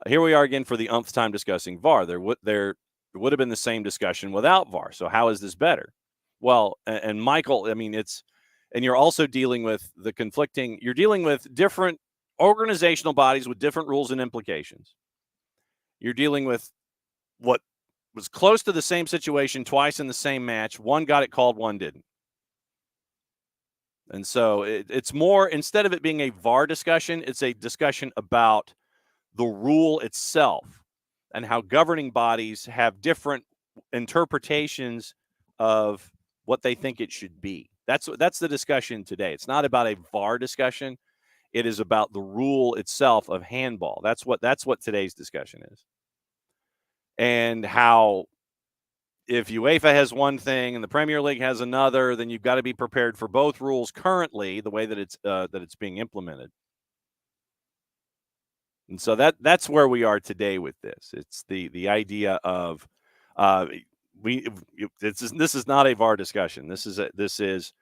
here we are again for the umpth time discussing VAR. There would have been the same discussion without VAR. So how is this better? Well, and Michael, I mean, and you're also dealing with you're dealing with different organizational bodies with different rules and implications. You're dealing with what was close to the same situation twice in the same match. One got it called, one didn't. And so it's more, instead of it being a VAR discussion, it's a discussion about the rule itself and how governing bodies have different interpretations of what they think it should be. That's the discussion today. It's not about a VAR discussion. It is about the rule itself of handball. That's what today's discussion is. And how if UEFA has one thing and the Premier League has another, then you've got to be prepared for both rules currently, the way that it's being implemented. And so that's where we are today with this. It's the idea of this is not a VAR discussion. This is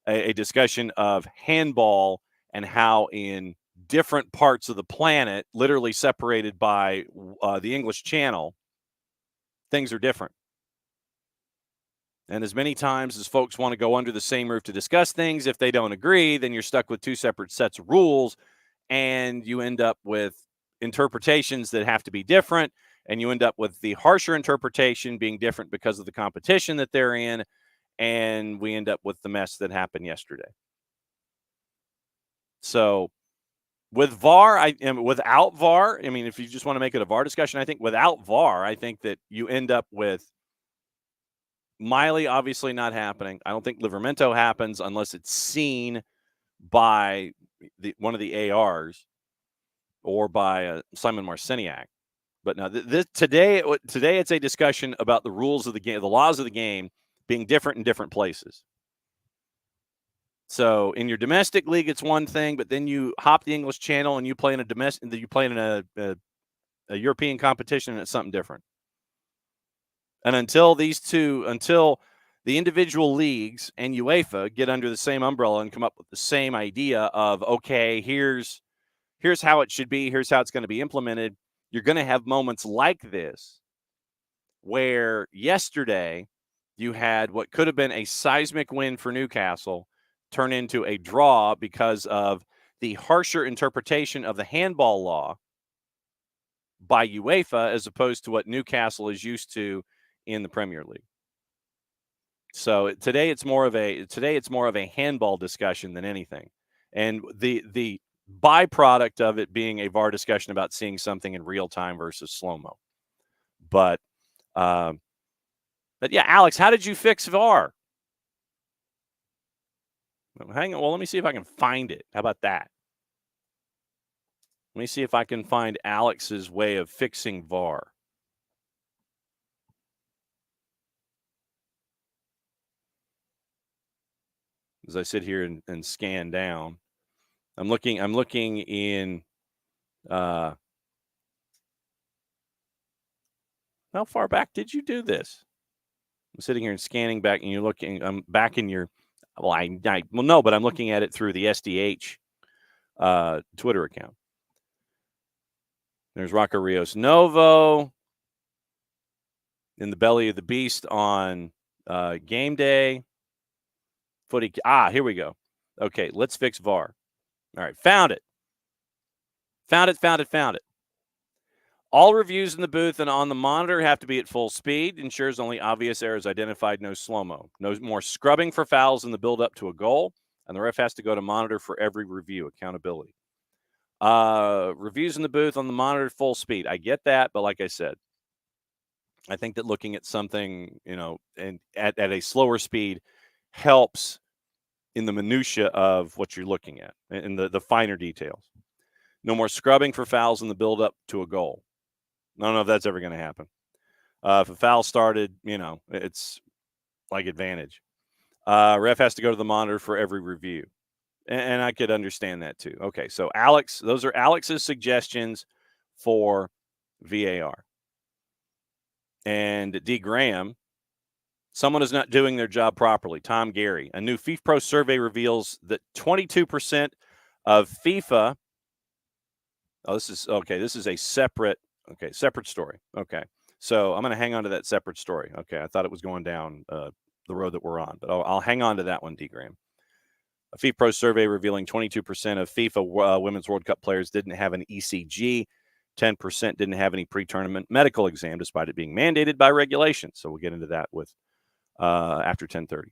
a discussion of handball and how in different parts of the planet, literally separated by the English Channel, things are different. And as many times as folks want to go under the same roof to discuss things, if they don't agree, then you're stuck with two separate sets of rules, and you end up with interpretations that have to be different, and you end up with the harsher interpretation being different because of the competition that they're in, and we end up with the mess that happened yesterday. So with VAR, without VAR, I mean, if you just want to make it a VAR discussion, I think without VAR, I think that you end up with Miley obviously not happening. I don't think Livramento happens unless it's seen by, one of the ARs or by Simon Marciniak. But now today it's a discussion about the rules of the game, the laws of the game being different in different places. So in your domestic league, it's one thing, but then you hop the English Channel and you play in a European competition, and it's something different. And until the individual leagues and UEFA get under the same umbrella and come up with the same idea of, okay, here's how it should be, here's how it's going to be implemented, you're going to have moments like this where yesterday you had what could have been a seismic win for Newcastle turn into a draw because of the harsher interpretation of the handball law by UEFA as opposed to what Newcastle is used to in the Premier League. So today it's more of a handball discussion than anything. And the byproduct of it being a VAR discussion about seeing something in real time versus slow-mo. But yeah, Alex, how did you fix VAR? Hang on. Well, let me see if I can find it. How about that? Let me see if I can find Alex's way of fixing VAR. As I sit here and scan down, I'm looking in how far back did you do this? I'm sitting here and scanning back, and you're looking. I'm back in your. Well, no, but I'm looking at it through the SDH Twitter account. There's Rocco Rios Novo in the belly of the beast on game day. Footy. Here we go. Okay, let's fix VAR. All right, found it. Found it. All reviews in the booth and on the monitor have to be at full speed. Ensures only obvious errors identified, no slow-mo. No more scrubbing for fouls in the build-up to a goal. And the ref has to go to monitor for every review. Accountability. Reviews in the booth on the monitor, full speed. I get that, but like I said, I think that looking at something, and at a slower speed helps in the minutia of what you're looking at, in the finer details. No more scrubbing for fouls in the build-up to a goal. I don't know if that's ever going to happen. If a foul started, it's like advantage. Ref has to go to the monitor for every review. And I could understand that too. Okay, so Alex, those are Alex's suggestions for VAR. And D. Graham, someone is not doing their job properly. Tom Gary, a new FIFPro survey reveals that 22% of FIFA. Oh, this is a separate story. Okay. So I'm going to hang on to that separate story. Okay. I thought it was going down the road that we're on, but I'll hang on to that one, D. Graham. A FIFPro survey revealing 22% of FIFA Women's World Cup players didn't have an ECG. 10% didn't have any pre-tournament medical exam, despite it being mandated by regulation. So we'll get into that with after 10:30.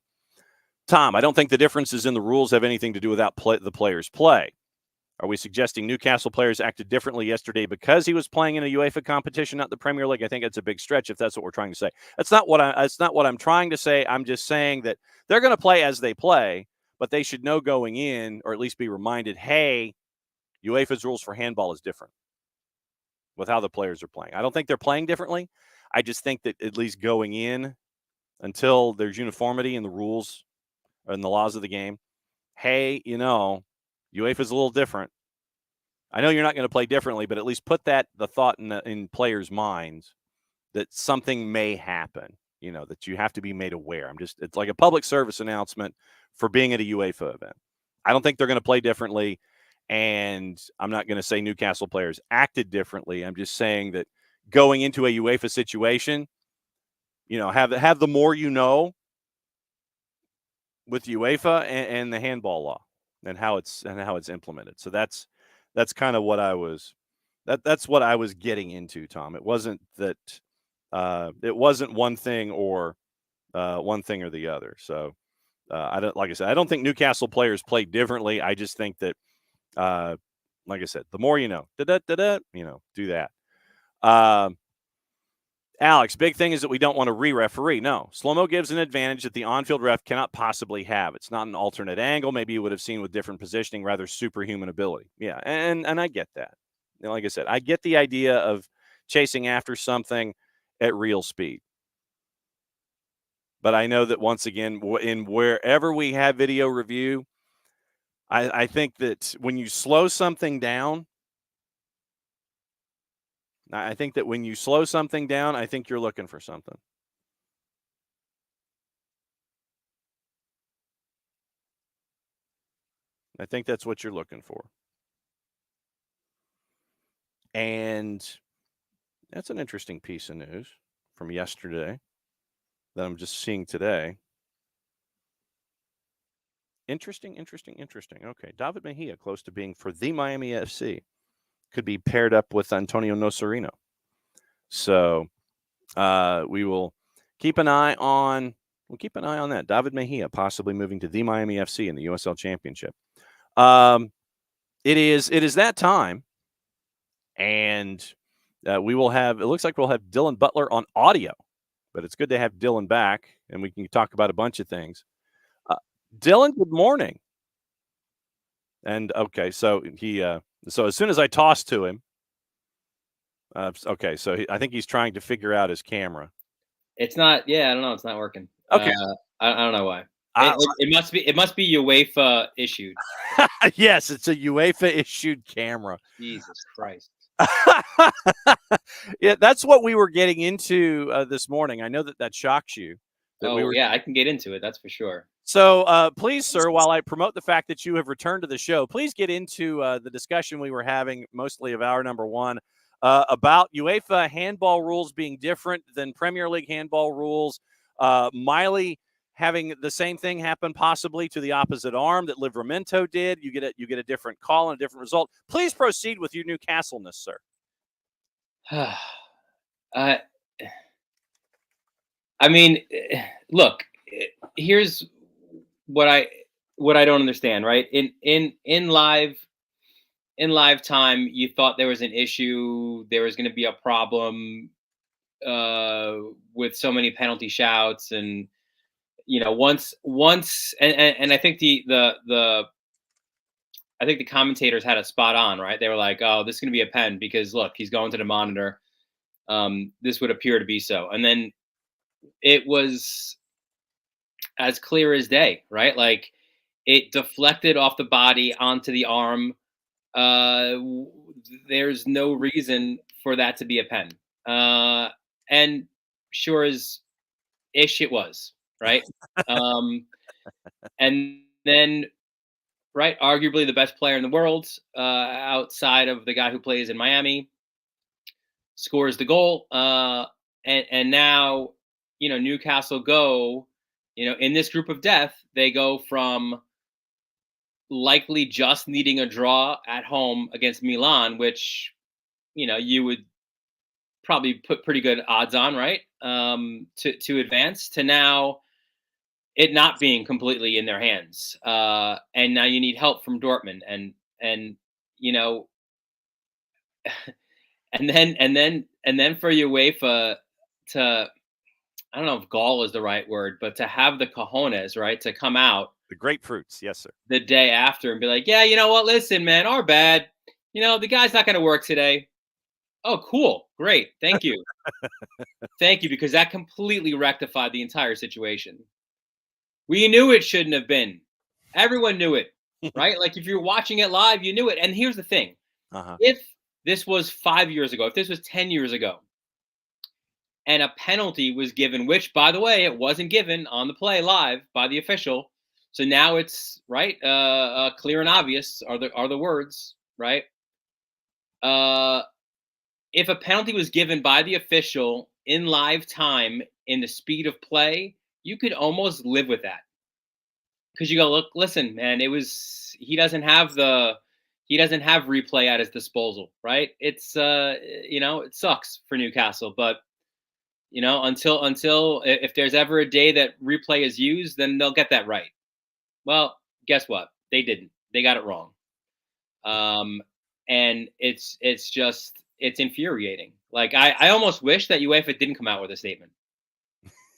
Tom, I don't think the differences in the rules have anything to do with the players' play. Are we suggesting Newcastle players acted differently yesterday because he was playing in a UEFA competition, not the Premier League? I think it's a big stretch if that's what we're trying to say. That's not what I'm trying to say. I'm just saying that they're going to play as they play, but they should know going in, or at least be reminded, hey, UEFA's rules for handball is different with how the players are playing. I don't think they're playing differently. I just think that at least going in, until there's uniformity in the rules and the laws of the game, hey, UEFA's a little different. I know you're not going to play differently, but at least put the thought in players' minds that something may happen, that you have to be made aware. It's like a public service announcement for being at a UEFA event. I don't think they're going to play differently, and I'm not going to say Newcastle players acted differently. I'm just saying that going into a UEFA situation, have the more with UEFA and the handball law and how it's implemented. So that's kind of what I was getting into, Tom. It wasn't that it wasn't one thing or the other. So I don't think Newcastle players play differently. I just think that like I said, the more do that. Alex, big thing is that we don't want to re-referee. No, slow-mo gives an advantage that the on-field ref cannot possibly have. It's not an alternate angle. Maybe you would have seen with different positioning, rather superhuman ability. Yeah, and I get that. Like I said, I get the idea of chasing after something at real speed. But I know that once again, in wherever we have video review, I think that when you slow something down, I think you're looking for something. I think that's what you're looking for. And that's an interesting piece of news from yesterday that I'm just seeing today. Interesting. Okay. David Mejia, close to being for the Miami FC, could be paired up with Antonio Nocerino. So we will keep an eye on that. David Mejia possibly moving to the Miami FC in the USL Championship. It is that time, and we will have. It looks like we'll have Dylan Butler on audio, but it's good to have Dylan back, and we can talk about a bunch of things. Dylan, good morning. And okay, so so as soon as I tossed to him, okay, so I think he's trying to figure out his camera. It's not. Yeah, I don't know. It's not working. Okay, I don't know why. It must be UEFA issued. Yes, it's a UEFA issued camera. Jesus Christ. Yeah, that's what we were getting into this morning. I know that shocks you. Yeah, I can get into it. That's for sure. So please, sir, while I promote the fact that you have returned to the show, please get into the discussion we were having, mostly of hour number one, about UEFA handball rules being different than Premier League handball rules. Miley having the same thing happen possibly to the opposite arm that Livramento did. You get a different call and a different result. Please proceed with your Newcastle-ness, sir. I mean, look, here's what I don't understand, right? In live time, you thought there was an issue, there was going to be a problem with so many penalty shouts, and once and I think I think the commentators had it spot on, right? They were like, "Oh, this is going to be a pen because look, he's going to the monitor. This would appear to be so," and then it was as clear as day, right? Like it deflected off the body onto the arm. There's no reason for that to be a pen. And sure as ish it was, right? And then, right, arguably the best player in the world, outside of the guy who plays in Miami, scores the goal. And now, Newcastle go, in this group of death, they go from likely just needing a draw at home against Milan, which, you would probably put pretty good odds on, right? To advance, to now it not being completely in their hands. And now you need help from Dortmund and and then for UEFA to, I don't know if gall is the right word, but to have the cojones, right, to come out The grapefruits, yes, sir. the day after and be like, yeah, you know what? Listen, man, our bad. The guy's not going to work today. Oh, cool. Great. Thank you. Thank you, because that completely rectified the entire situation. We knew it shouldn't have been. Everyone knew it, right? Like if you're watching it live, you knew it. And here's the thing. If this was 5 years ago, if this was 10 years ago, and a penalty was given, which, by the way, it wasn't given on the play live by the official. So now it's right, clear and obvious are the words, right? If a penalty was given by the official in live time in the speed of play, you could almost live with that, because you go, look, listen, man, he doesn't have replay at his disposal, right? It's it sucks for Newcastle, but until if there's ever a day that replay is used, then they'll get that right. Well, guess what? They didn't. They got it wrong. And it's infuriating. Like I almost wish that UEFA didn't come out with a statement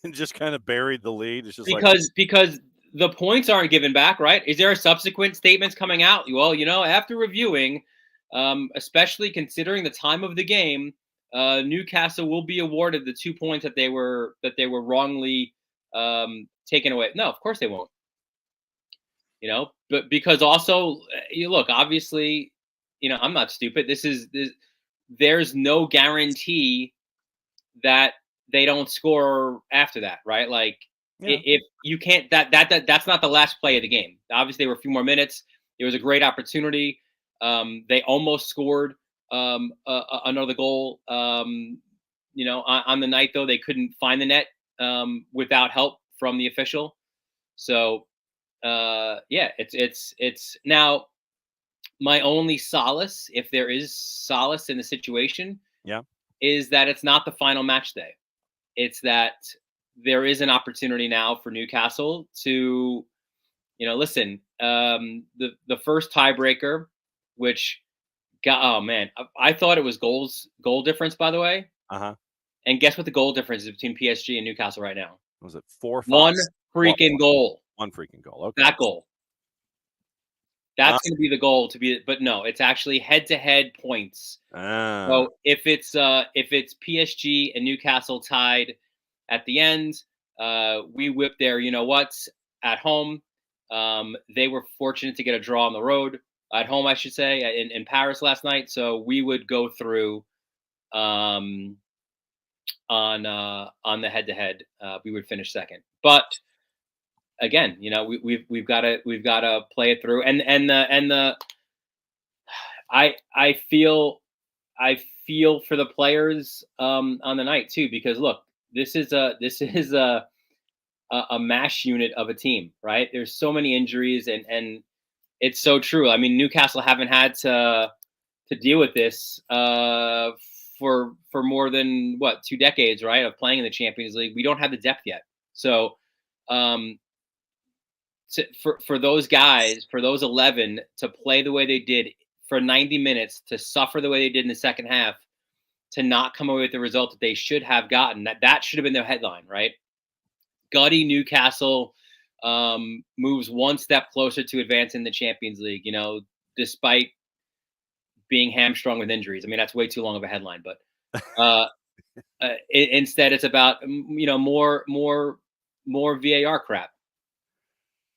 And just kind of buried the lead. It's just like, because the points aren't given back, right? Is there a subsequent statements coming out? Well, after reviewing, especially considering the time of the game, Newcastle will be awarded the 2 points that they were wrongly taken away. No, of course they won't. But because also, you look, obviously, I'm not stupid. There's no guarantee that they don't score after that, right? Like yeah. if you can't, that's not the last play of the game. Obviously, there were a few more minutes. There was a great opportunity. They almost scored another goal. On the night though, they couldn't find the net without help from the official. So yeah, it's now my only solace, if there is solace in the situation, Yeah. is that it's not the final match day. It's that there is an opportunity now for Newcastle to, listen, the first tiebreaker, which oh man, I thought it was goal difference, by the way. Uh-huh. And guess what the goal difference is between PSG and Newcastle right now? Was it 4 or 5? One freaking goal. One freaking goal. Okay. That goal. That's going to be the goal but no, it's actually head-to-head points. So if it's PSG and Newcastle tied at the end, we whipped their at home. They were fortunate to get a draw on the road at home, I should say, in Paris last night. So we would go through on the head-to-head. We would finish second, but again, we've got to play it through, I feel for the players on the night too, because look, this is a mash unit of a team, right? There's so many injuries, and it's so true. I mean, Newcastle haven't had to deal with this for more than 2 decades, right, of playing in the Champions League. We don't have the depth yet, so for those guys, for those 11 to play the way they did for 90 minutes, to suffer the way they did in the second half, to not come away with the result that they should have gotten, that should have been their headline, right? Gutty Newcastle moves one step closer to advancing the Champions League, despite being hamstrung with injuries. I mean, that's way too long of a headline, but instead it's about, more VAR crap.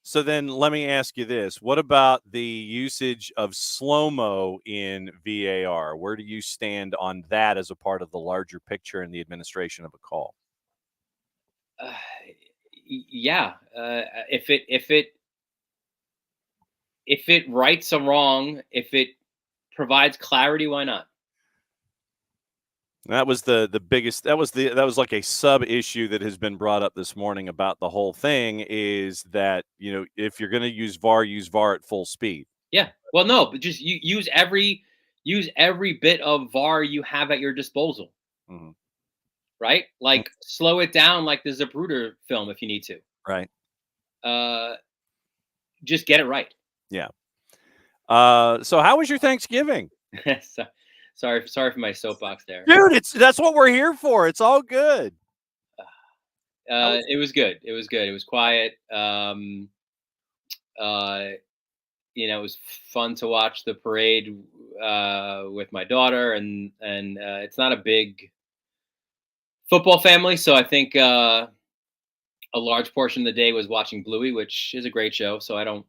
So then let me ask you this. What about the usage of slow-mo in VAR? Where do you stand on that as a part of the larger picture in the administration of a call? Yeah. If it rights a wrong, if it provides clarity, why not? That was the biggest. That was like a sub issue that has been brought up this morning about the whole thing, is that if you're going to use VAR at full speed. Yeah. Well, no, but just use every bit of VAR you have at your disposal. Mm-hmm. Right? Like slow it down, like the Zapruder film, if you need to. Right. Just get it right. Yeah. So how was your Thanksgiving? Sorry for my soapbox there, dude. That's what we're here for. It's all good. It was good. It was quiet. It was fun to watch the parade with my daughter, and it's not a big football family, so I think a large portion of the day was watching Bluey, which is a great show. So I don't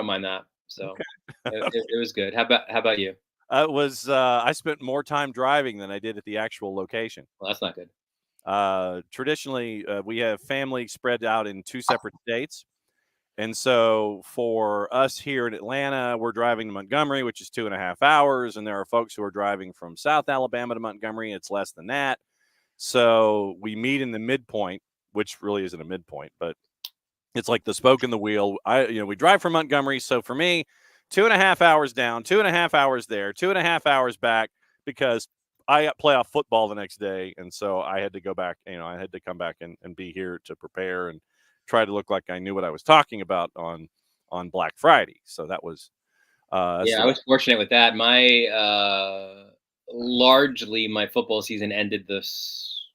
mind that. So okay. it was good. How about you? It was. I spent more time driving than I did at the actual location. Well, that's not good. Traditionally, we have family spread out in 2 separate states. And so for us here in Atlanta, we're driving to Montgomery, which is 2.5 hours. And there are folks who are driving from South Alabama to Montgomery. It's less than that. So we meet in the midpoint, which really isn't a midpoint, but it's like the spoke in the wheel. We drive from Montgomery. So for me, 2.5 hours down, 2.5 hours there, 2.5 hours back, because I got playoff football the next day. And so I had to go back, I had to come back and be here to prepare and try to look like I knew what I was talking about on Black Friday. So that was, I was fortunate with that. My largely my football season ended this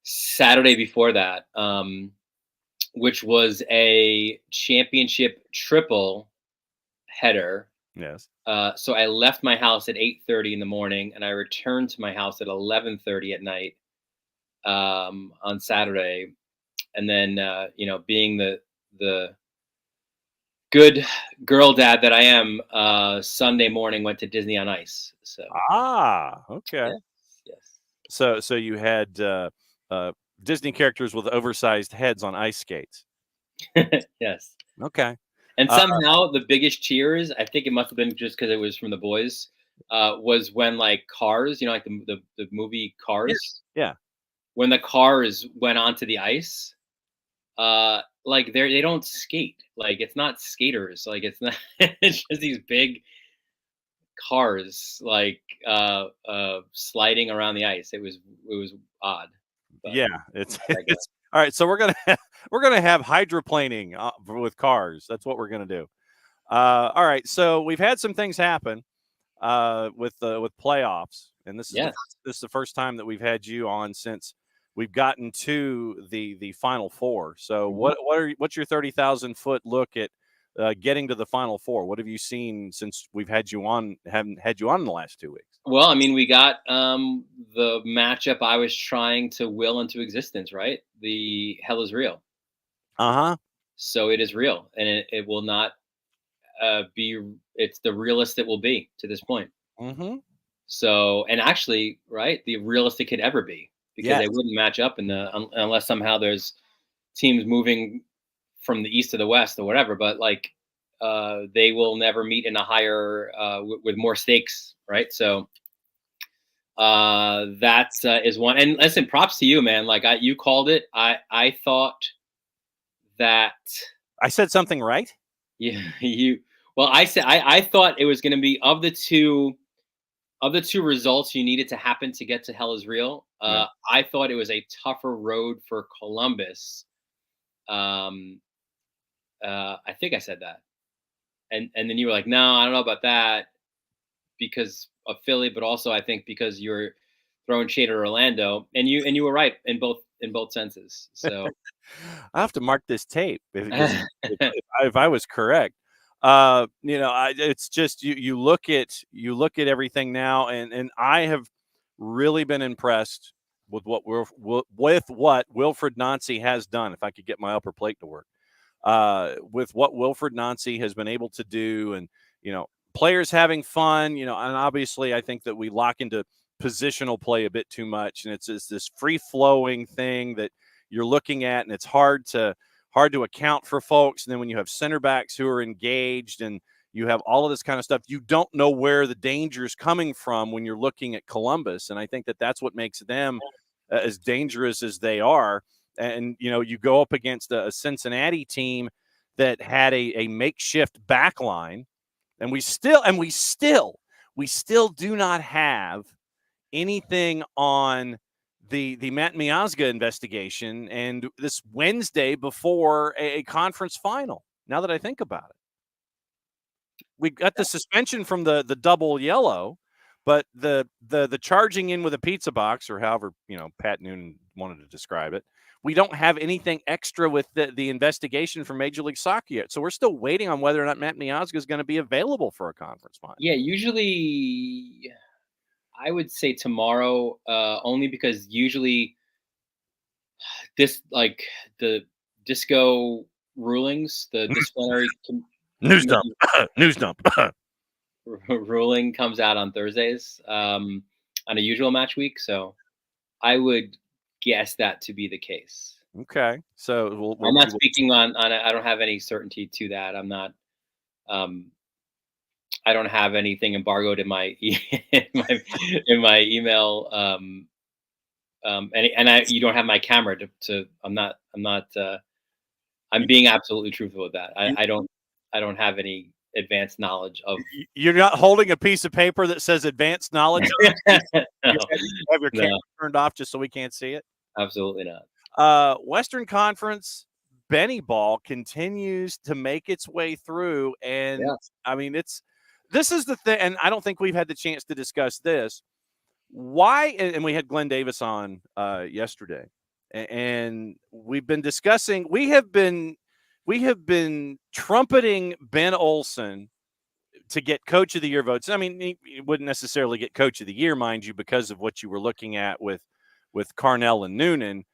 Saturday before that, which was a championship triple header. Yes. So I left my house at 8:30 in the morning, and I returned to my house at 11:30 at night on Saturday. And then, being the good girl dad that I am, Sunday morning went to Disney on Ice. So Okay. yes, yes. So you had Disney characters with oversized heads on ice skates. Yes. Okay. And somehow the biggest cheers, I think it must have been just because it was from the boys, was when like Cars, like the movie Cars, Yeah. when the cars went onto the ice, like they don't skate. Like it's not skaters. Like it's not. It's just these big cars like sliding around the ice. It was odd. But Yeah, it's I guess. it's all right. So we're gonna have hydroplaning with cars. That's what we're gonna do. All right. So we've had some things happen with playoffs, and Yes. this is the first time that we've had you on since we've gotten to the Final Four. So Mhm. what's your 30,000-foot look at getting to the Final Four? What have you seen since we've had you on? Haven't had you on in the last 2 weeks? Well, I mean, we got the matchup I was trying to will into existence, right? The hell is real. Uh-huh. So it is real, and it will not be. It's the realest it will be to this point. Mm-hmm. So, and actually, right, the realest it could ever be, because Yes. they wouldn't match up unless somehow there's teams moving from the east to the west or whatever. But like, they will never meet in a higher with more stakes, right? So that is one. And listen, props to you, man. Like you called it. I thought that I said something right? you. Well, I thought it was going to be of the two results you needed to happen to get to Hell is Real. Yeah. I thought it was a tougher road for Columbus. Um, I think I said that, and then you were like, no, I don't know about that because of Philly, but also I think because you're throwing shade at Orlando, and you were right in both senses. So I have to mark this tape because if I was correct, it's just you look at everything now, and I have really been impressed with what Wilfred Nancy has done. If I could get my upper plate to work, with what Wilfred Nancy has been able to do, and players having fun, and obviously I think that we lock into positional play a bit too much, and it's this free flowing thing that you're looking at, and it's hard to account for folks. And then when you have center backs who are engaged, and you have all of this kind of stuff, you don't know where the danger is coming from when you're looking at Columbus. And I think that that's what makes them as dangerous as they are. And you go up against a Cincinnati team that had a makeshift back line, and we still do not have anything on the Matt Miazga investigation, and this Wednesday before a conference final. Now that I think about it, we got the suspension from the double yellow, but the charging in with a pizza box, or however Pat Noonan wanted to describe it, we don't have anything extra with the investigation from Major League Soccer yet. So we're still waiting on whether or not Matt Miazga is going to be available for a conference final. yeah, usually I would say tomorrow, only because usually this like the disco rulings, the disciplinary News dump. News dump. ruling comes out on Thursdays on a usual match week. So I would guess that to be the case. Okay, so I'm not speaking on I don't have any certainty to that. I'm not. Um, I don't have anything embargoed in my in my email. You don't have my camera to. I'm being absolutely truthful with that. I don't have any advanced knowledge of. You're not holding a piece of paper that says advanced knowledge. No, You have your camera no, turned off just so we can't see it. absolutely not. Western Conference Benny ball continues to make its way through, and Yeah. I mean it's this is the thing, and I don't think we've had the chance to discuss this. Why? And we had Glenn Davis on yesterday, and we've been discussing. We have been trumpeting Ben Olsen to get Coach of the Year votes. I mean, he wouldn't necessarily get Coach of the Year, mind you, because of what you were looking at with Carnell and Noonan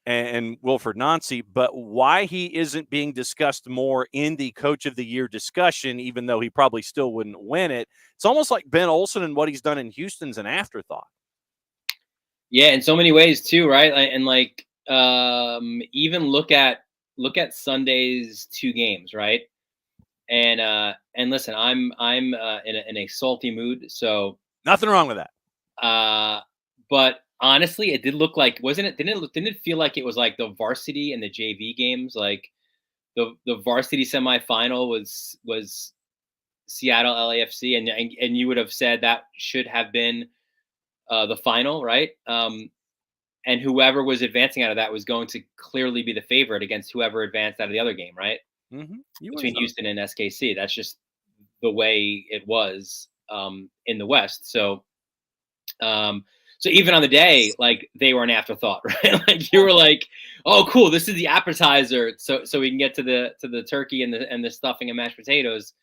and Wilfred Nancy, but why he isn't being discussed more in the Coach of the Year discussion, even though he probably still wouldn't win it. It's almost like Ben Olsen and what he's done in Houston's an afterthought. Yeah, in so many ways too, right? And like even look at Sunday's 2 games, right? And listen, I'm in a salty mood, so nothing wrong with that. But honestly, it did look like, didn't it feel like it was like the varsity and the JV games, like the varsity semifinal was Seattle LAFC, and you would have said that should have been the final, right? And whoever was advancing out of that was going to clearly be the favorite against whoever advanced out of the other game, right? Between Houston and SKC. That's just the way it was in the West. So even on the day, like, they were an afterthought, right? Like, you were like, oh, cool, this is the appetizer, so we can get to the turkey and the stuffing and mashed potatoes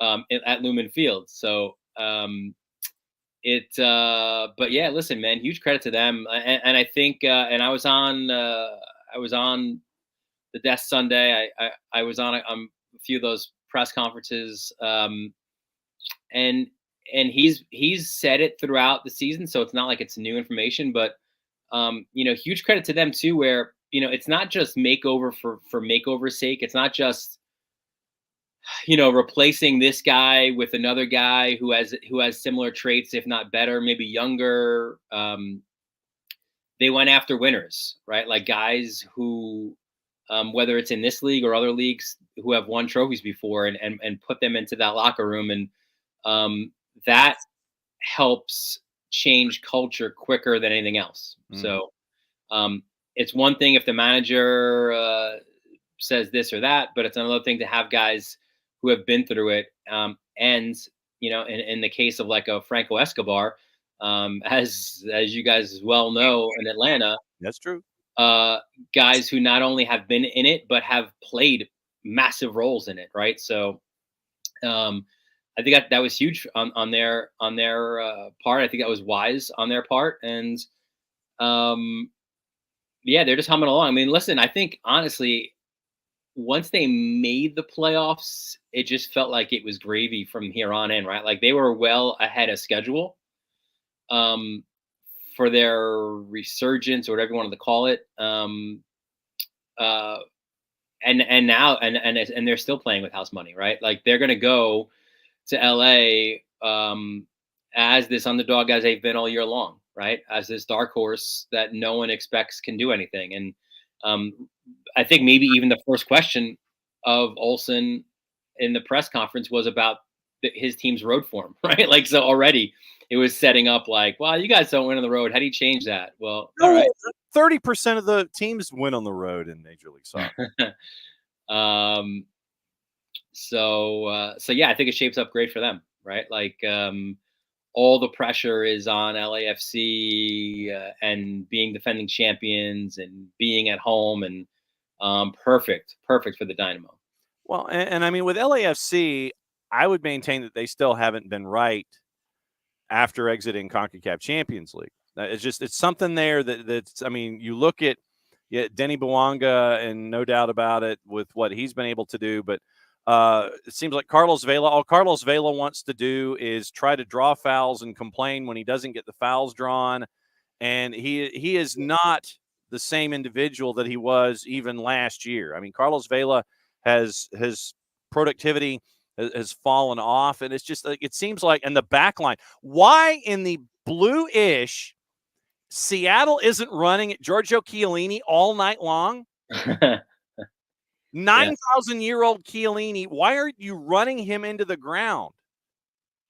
at Lumen Field. So but yeah, listen, man, huge credit to them. And I think and I was on the desk Sunday. I was on a few of those press conferences, and he's said it throughout the season, so it's not like it's new information. But huge credit to them too, where it's not just makeover for makeover's sake. It's not just replacing this guy with another guy who has similar traits, if not better, maybe younger. They went after winners, right? Like guys who, whether it's in this league or other leagues, who have won trophies before, and put them into that locker room. And that helps change culture quicker than anything else. So it's one thing if the manager says this or that, but it's another thing to have guys who have been through it. And in the case of like a Franco Escobar, as you guys well know, in Atlanta, that's true. Guys who not only have been in it but have played massive roles in it, right? So I think that was huge on their part. I think that was wise on their part, and yeah, they're just humming along. I mean, listen, I think honestly, once they made the playoffs, it just felt like it was gravy from here on in, right? Like they were well ahead of schedule for their resurgence, or whatever you wanted to call it. And now they're still playing with house money, right? Like they're going to go to LA as this underdog, as they've been all year long, right? As this dark horse that no one expects can do anything. And I think maybe even the first question of Olsen in the press conference was about his team's road form, right? Like, so already it was setting up like, well, you guys don't win on the road. How do you change that? Well, all right. 30% of the teams win on the road in Major League Soccer. So yeah, I think it shapes up great for them, right? Like, all the pressure is on LAFC and being defending champions and being at home, and perfect for the Dynamo. Well, and I mean, with LAFC, I would maintain that they still haven't been right after exiting CONCACAF Champions League. It's something there that's, I mean, you look at Denny Bouanga, and no doubt about it with what he's been able to do, but it seems like Carlos Vela, all Carlos Vela wants to do is try to draw fouls and complain when he doesn't get the fouls drawn. And he is not the same individual that he was even last year. I mean, Carlos Vela his productivity has fallen off, and it's just like, it seems like, in the back line, why in the blue-ish Seattle isn't running at Giorgio Chiellini all night long? 9,000-year-old Chiellini, why are you running him into the ground?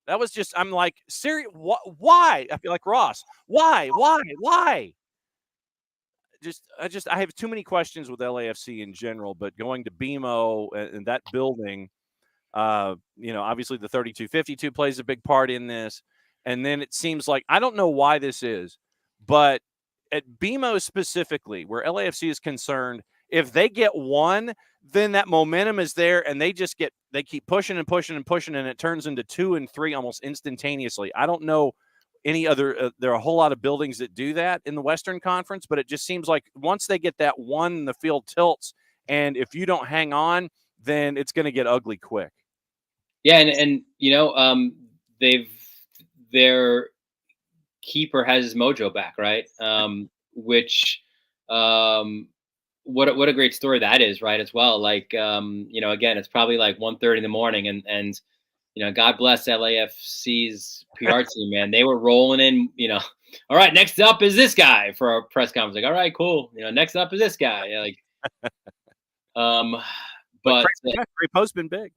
That was just, I'm like, serious. Why? I feel like Ross. Why? I have too many questions with LAFC in general, but going to BMO and that building, Obviously the 32-52 plays a big part in this. And then it seems like, I don't know why this is, but at BMO specifically, where LAFC is concerned, if they get one, then that momentum is there, and they keep pushing and pushing and pushing, and it turns into 2 and 3 almost instantaneously. I don't know any other there are a whole lot of buildings that do that in the Western Conference, but it just seems like once they get that one, the field tilts, and if you don't hang on, then it's going to get ugly quick. Yeah, and their keeper has his mojo back, right? Which what a great story that is, right? As well, like again, it's probably like 1:30 in the morning, and God bless LAFC's PR team, man. They were rolling in, all right, next up is this guy for our press conference. Like, all right, cool. Next up is this guy. Yeah, like, but Gray Post's been big.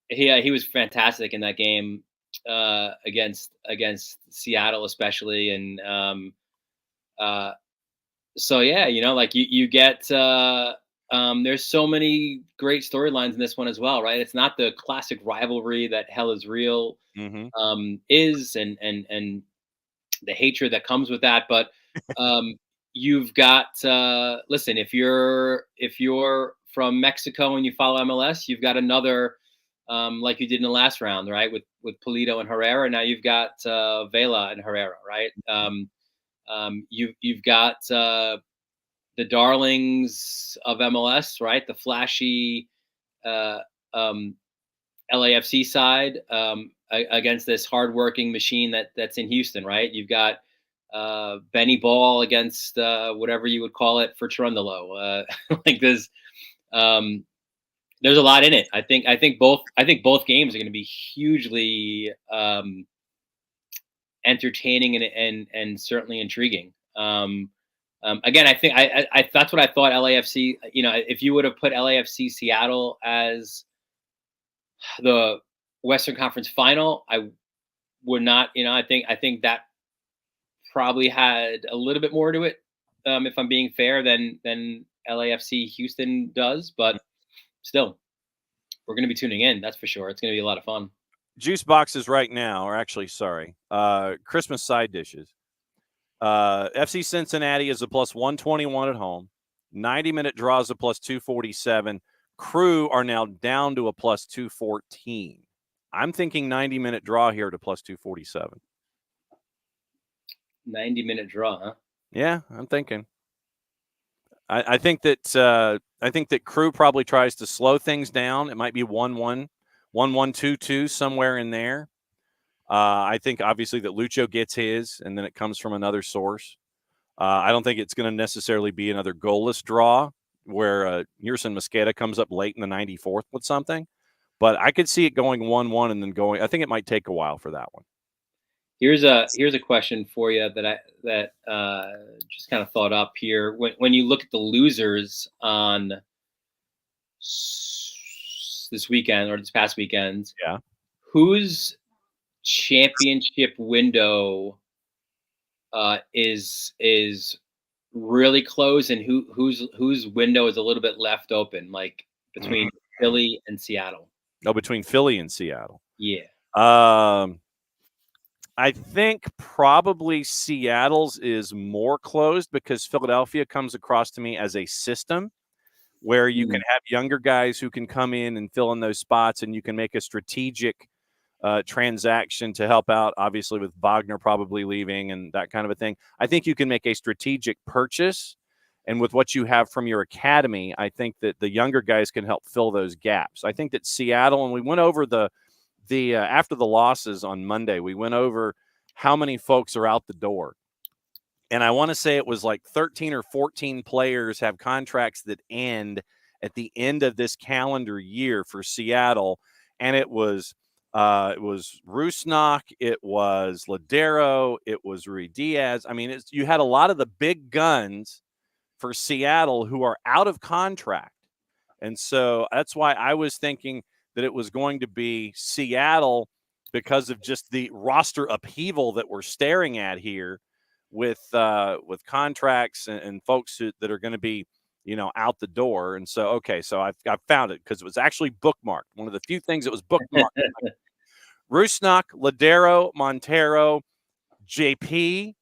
He was fantastic in that game against Seattle, especially, and so yeah, like you get. There's so many great storylines in this one as well, right? It's not the classic rivalry that Hell is Real is, and the hatred that comes with that. But you've got listen, if you're from Mexico and you follow MLS, you've got another like you did in the last round, right? With Polito and Herrera. Now you've got Vela and Herrera, right? You've got the darlings of MLS, right? The flashy LAFC side against this hardworking machine that's in Houston, right? You've got Benny Ball against whatever you would call it for Cherundolo. Like there's a lot in it. I think both games are going to be hugely entertaining and certainly intriguing. Again, I think I that's what I thought LAFC. If you would have put LAFC Seattle as the Western Conference Final, I would not. I think that probably had a little bit more to it, if I'm being fair, than LAFC Houston does. But still, we're going to be tuning in. That's for sure. It's going to be a lot of fun. Juice boxes right now, or actually, sorry, Christmas side dishes. FC Cincinnati is a plus 121 at home. 90-minute draws a plus 247. Crew are now down to a plus 214. I'm thinking 90-minute draw here to plus 247. 90-minute draw, huh? Yeah, I'm thinking. I think that Crew probably tries to slow things down. It might be 1-1, 1-1, 2-2, somewhere in there. I think obviously that Lucho gets his, and then it comes from another source. I don't think it's going to necessarily be another goalless draw where Yerson Mosqueda comes up late in the 94th with something. But I could see it going 1-1 and then going. I think it might take a while for that one. Here's a question for you that just kind of thought up here. When you look at the losers on this weekend or this past weekend, yeah, whose championship window is really close, and whose window is a little bit left open, like between Philly and Seattle? Oh, between Philly and Seattle. Yeah. I think probably Seattle's is more closed because Philadelphia comes across to me as a system where you can have younger guys who can come in and fill in those spots, and you can make a strategic transaction to help out, obviously, with Wagner probably leaving and that kind of a thing. I think you can make a strategic purchase, and with what you have from your academy, I think that the younger guys can help fill those gaps. I think that Seattle, and we went over the after the losses on Monday, we went over how many folks are out the door. And I want to say it was like 13 or 14 players have contracts that end at the end of this calendar year for Seattle. And it was Rusnak, it was Ladero, it was Rui Diaz. I mean, you had a lot of the big guns for Seattle who are out of contract. And so that's why I was thinking that it was going to be Seattle because of just the roster upheaval that we're staring at here with contracts and folks that are going to be, out the door. And so, okay, so I found it because it was actually bookmarked. One of the few things that was bookmarked. Rusnak, Ladero, Montero, JP,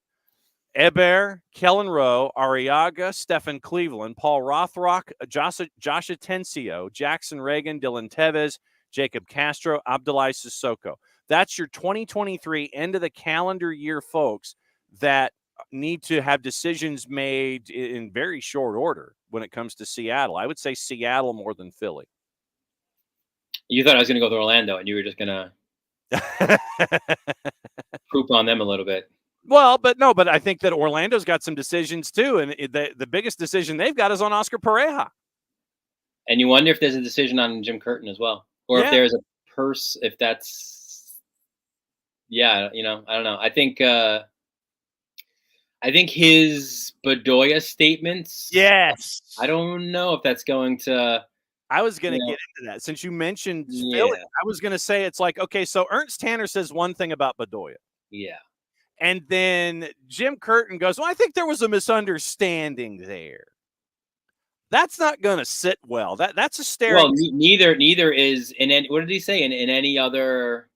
Eber, Kellen Rowe, Arriaga, Stephen Cleveland, Paul Rothrock, Josh Atencio, Jackson Reagan, Dylan Tevez, Jacob Castro, Abdoulaye Sissoko. That's your 2023 end of the calendar year, folks, that need to have decisions made in very short order when it comes to Seattle. I would say Seattle more than Philly. You thought I was going to go with Orlando, and you were just going to poop on them a little bit. Well, but I think that Orlando's got some decisions too, and the biggest decision they've got is on Oscar Pareja. And you wonder if there's a decision on Jim Curtin as well, or if there's a if that's, I don't know. I think his Bedoya statements. Yes. I don't know if that's going to. I was going to get into that since you mentioned Philly. I was going to say it's like, okay, so Ernst Tanner says one thing about Bedoya. Yeah. And then Jim Curtin goes, well, I think there was a misunderstanding there. That's not going to sit well. That's a staring. Well, neither is in any. What did he say in any other?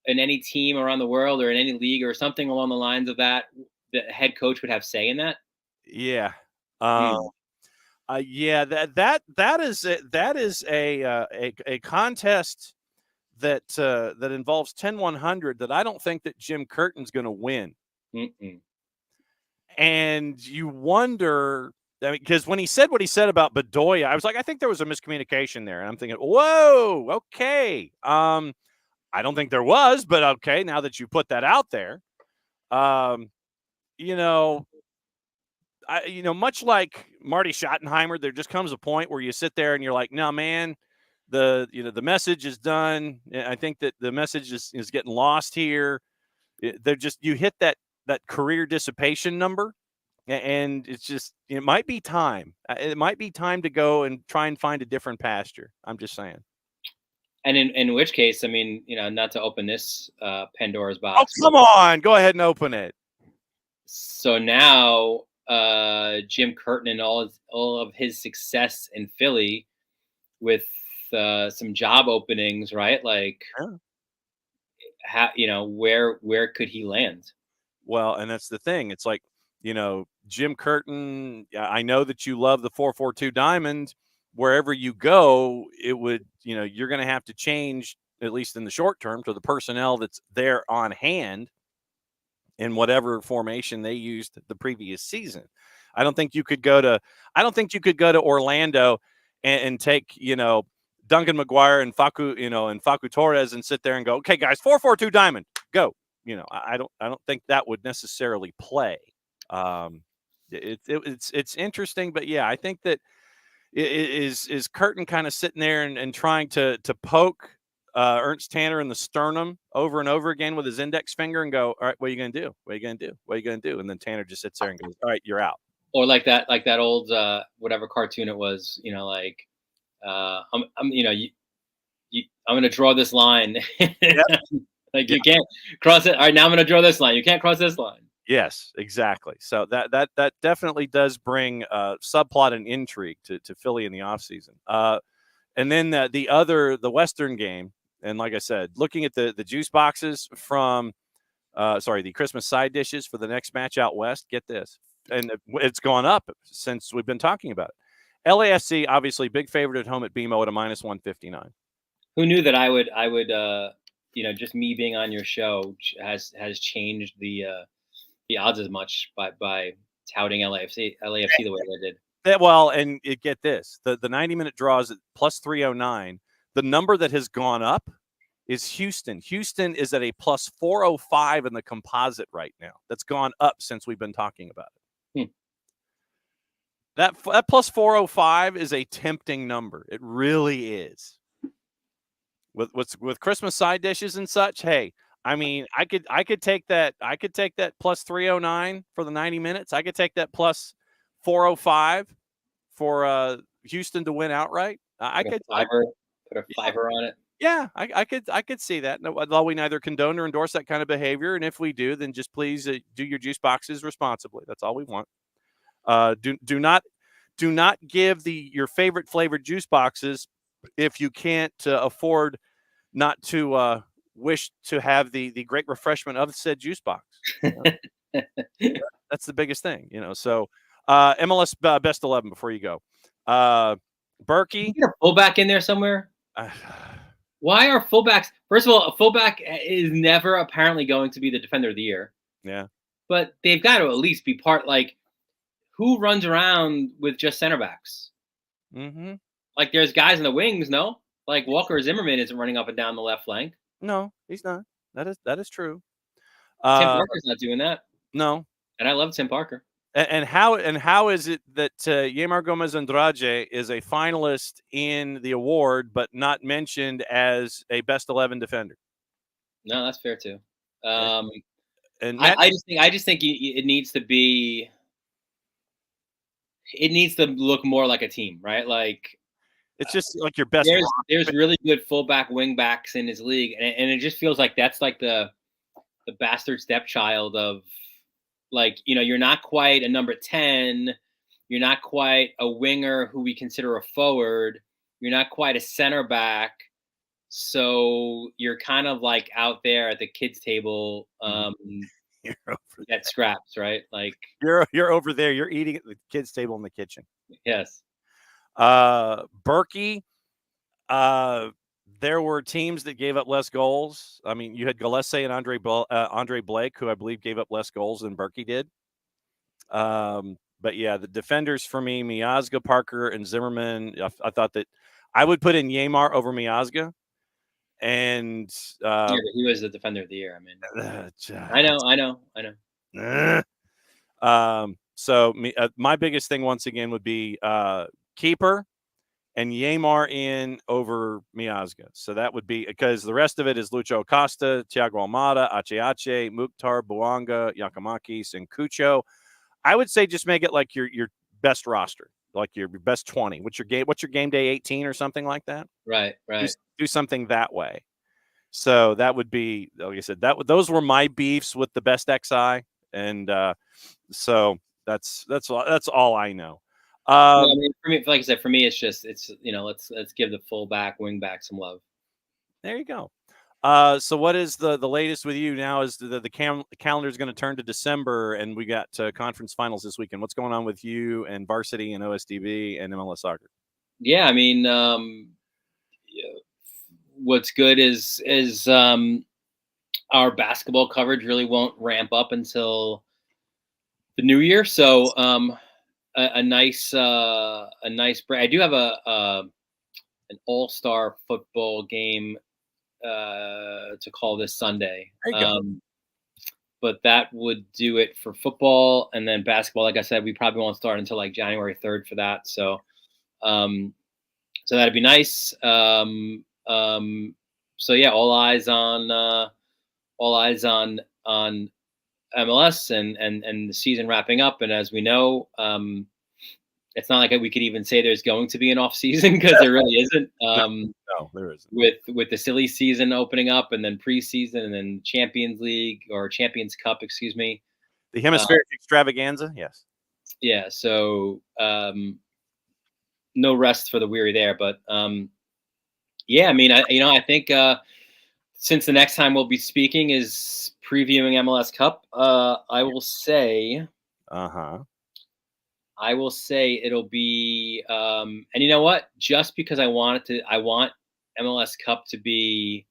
In any team around the world or in any league or something along the lines of that, the head coach would have say in that. Yeah. Yeah. That is a contest that involves 10-100 that I don't think that Jim Curtin's going to win. Mm-mm. And you wonder, because when he said what he said about Bedoya, I was like, I think there was a miscommunication there. And I'm thinking, whoa, okay. I don't think there was, but okay, now that you put that out there, much like Marty Schottenheimer, there just comes a point where you sit there and you're like, no, man, the message is done. I think that the message is getting lost here. You hit that career dissipation number, and it's just, it might be time. It might be time to go and try and find a different pasture. I'm just saying. And in which case, I mean, not to open this Pandora's box. Oh, come on. Go ahead and open it. So now Jim Curtin and all of his success in Philly with some job openings, right? Like, where could he land? Well, and that's the thing. It's like, Jim Curtin, I know that you love the 442 diamond. Wherever you go, it would, you're going to have to change, at least in the short term, to the personnel that's there on hand in whatever formation they used the previous season. I don't think you could go to Orlando and take, Duncan McGuire and Facu Torres and sit there and go, okay, guys, 442 diamond, go. I don't think that would necessarily play. It's interesting, but yeah, I think that is Curtin kind of sitting there and trying to poke Ernst Tanner in the sternum over and over again with his index finger and go, all right, what are you going to do? What are you going to do? What are you going to do? And then Tanner just sits there and goes, all right, you're out. Or like that old whatever cartoon it was, I'm going to draw this line. Yep. You can't cross it. All right, now I'm going to draw this line. You can't cross this line. Yes, exactly. So that definitely does bring subplot and intrigue to Philly in the offseason. And then the Western game, and like I said, looking at the juice boxes from the Christmas side dishes for the next match out west, get this. And it's gone up since we've been talking about it. LAFC, obviously, big favorite at home at BMO at a -159. Who knew that I would just me being on your show has changed the odds as much by touting LAFC the way they did. Well, and get this, the 90-minute draws at +309. The number that has gone up is Houston. Houston is at a +405 in the composite right now. That's gone up since we've been talking about it. That +405 is a tempting number. It really is. With Christmas side dishes and such, hey, I mean, I could take that. I could take that +309 for the 90 minutes. I could take that +405 for Houston to win outright. I could put a fiver on it. Yeah, I could see that. No, although we neither condone or endorse that kind of behavior, and if we do, then just please do your juice boxes responsibly. That's all we want. Do not do not give your favorite flavored juice boxes if you can't afford not to wish to have the great refreshment of said juice box. That's the biggest thing, So MLS best 11 before you go. Berkey. Can you get a fullback in there somewhere? Why are fullbacks? First of all, a fullback is never apparently going to be the defender of the year. Yeah. But they've got to at least be part. Like, who runs around with just center backs? Mm-hmm. Like, there's guys in the wings, no? Like, Walker Zimmerman isn't running up and down the left flank. No, he's not. That is true. Tim Parker's not doing that. No. And I love Tim Parker. And how is it that Yeimar Gomez Andrade is a finalist in the award but not mentioned as a best 11 defender? No, that's fair too. And I just think it needs to be. It needs to look more like a team, right? Like, it's just like your best. There's really good fullback, wing backs in his league, and it just feels like that's like the bastard stepchild of, like, you're not quite a number 10, you're not quite a winger who we consider a forward, you're not quite a center back, so you're kind of like out there at the kids' table. At scraps, right? Like, you're over there. You're eating at the kids' table in the kitchen. Yes. Berkey. There were teams that gave up less goals. I mean, you had Gillespie and Andre Blake, who I believe gave up less goals than Berkey did. But yeah, the defenders for me, Miazga, Parker, and Zimmerman. I thought that I would put in Yeimar over Miazga. And yeah, but he was the defender of the year. I know. So my biggest thing once again would be keeper and Yeimar in over Miazga. So that would be, because the rest of it is Lucho Acosta, Thiago Almada, Ache, Mukhtar, Buanga, Yakamakis, and Cucho. I would say just make it like your best roster, like your best 20. What's your game day 18 or something like that? Right. Do something that way. So that would be, like I said, those were my beefs with the best XI, and so that's all I know. I mean, for me, like I said, it's just let's give the fullback, wingback some love. There you go. So what is the latest with you now? Is the calendar is going to turn to December, and we got conference finals this weekend. What's going on with you and varsity and OSDB and MLS soccer? Yeah, I mean, what's good is our basketball coverage really won't ramp up until the new year. So a nice break. I do have an all-star football game to call this Sunday. But that would do it for football, and then basketball. Like I said, we probably won't start until like January 3rd for that. So, so that'd be nice. So yeah, all eyes on MLS and the season wrapping up. And as we know, it's not like we could even say there's going to be an off season, because there really isn't. No, there isn't. With the silly season opening up, and then preseason, and then Champions League or Champions Cup, excuse me. The hemispheric extravaganza, yes. Yeah, so no rest for the weary there, but yeah, I mean, I think since the next time we'll be speaking is previewing MLS Cup, I will say. I will say it'll be, and you know what? Just because I want MLS Cup to be,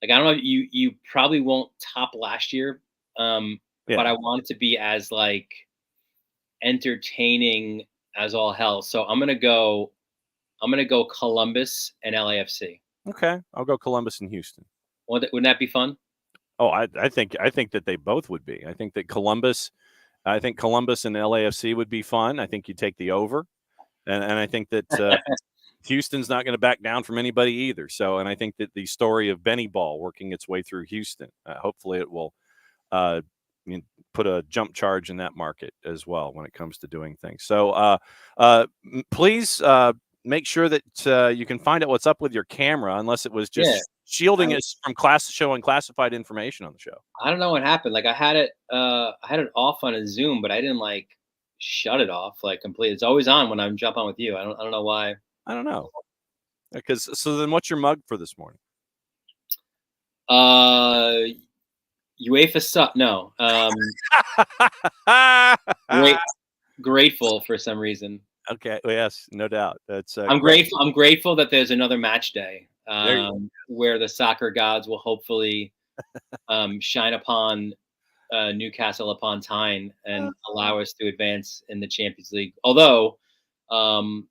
like, I don't know, you probably won't top last year, but I want it to be as like entertaining as all hell. So I'm gonna go Columbus and LAFC. Okay, I'll go Columbus and Houston. Wouldn't that be fun? Oh, I think that they both would be. I think Columbus and LAFC would be fun. I think you take the over, and I think that Houston's not going to back down from anybody either. So, and I think that the story of Benny Ball working its way through Houston, hopefully it will put a jump charge in that market as well when it comes to doing things. So please make sure that you can find out what's up with your camera, unless it was just shielding us from showing classified information on the show. I don't know what happened. Like, I had it off on a Zoom, but I didn't shut it off like completely. It's always on when I'm jump on with you. I don't know why. I don't know. Because so then, what's your mug for this morning? UEFA suck. No. Grateful for some reason. Okay. Well, yes, no doubt. That's I'm great. grateful. I'm grateful that there's another match day There where the soccer gods will hopefully shine upon Newcastle upon Tyne and allow us to advance in the Champions League. Although the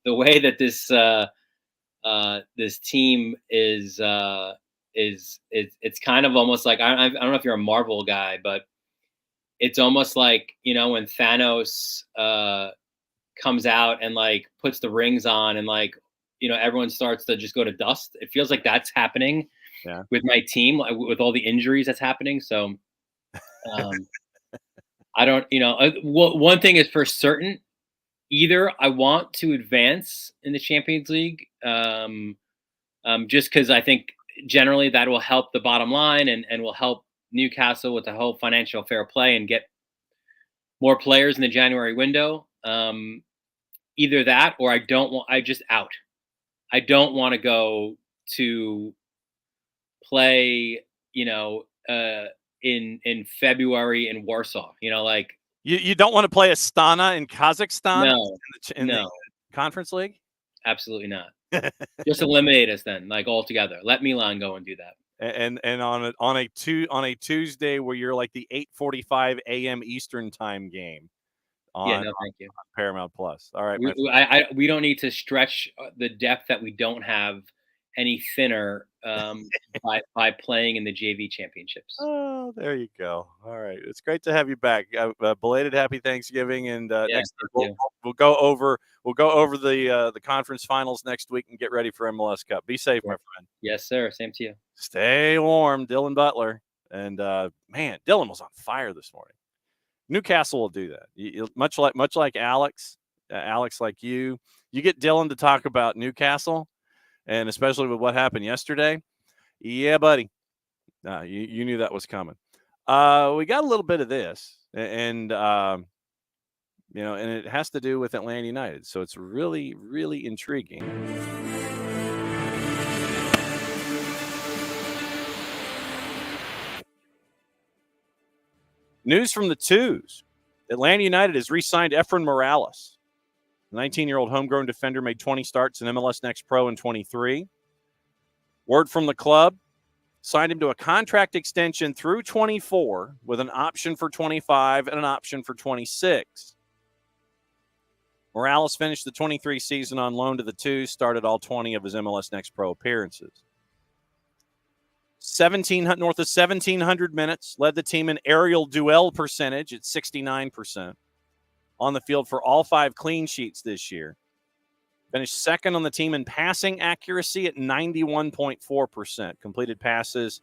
way that this team is it's kind of almost like I don't know if you're a Marvel guy, but it's almost like, you know, when Thanos comes out and like puts the rings on and like, you know, everyone starts to just go to dust. It feels like that's happening with my team, like, with all the injuries that's happening. So I don't, you know, one thing is for certain, either I want to advance in the Champions League, just because I think generally that will help the bottom line and will help Newcastle with the whole financial fair play and get more players in the January window. Either that or I just out. I don't want to go to play, you know, in February in Warsaw, you know, like you don't want to play Astana in Kazakhstan no, in the Conference League? Absolutely not. Just eliminate us then, like altogether. Let Milan go and do that. And on a Tuesday where you're like the 8:45 a.m. Eastern time game. Yeah, no, thank you. On Paramount Plus. All right, we don't need to stretch the depth that we don't have any thinner by playing in the JV championships. Oh, there you go. All right, it's great to have you back. Belated happy Thanksgiving, and next we'll go over the conference finals next week and get ready for MLS Cup. Be safe, my friend. Yes, sir. Same to you. Stay warm, Dylan Butler. And man, Dylan was on fire this morning. Newcastle will do that. Much like Alex, like you get Dylan to talk about Newcastle, and especially with what happened yesterday. Yeah, buddy. You knew that was coming. We got a little bit of this, and you know, and it has to do with Atlanta United. So it's really, really intriguing. News from the twos. Atlanta United has re-signed Efren Morales. The 19-year-old homegrown defender made 20 starts in MLS Next Pro in 23. Word from the club, signed him to a contract extension through 24 with an option for 25 and an option for 26. Morales finished the 23 season on loan to the Twos, started all 20 of his MLS Next Pro appearances. North of 1,700 minutes, led the team in aerial duel percentage at 69%. On the field for all 5 clean sheets this year. Finished second on the team in passing accuracy at 91.4%. Completed passes,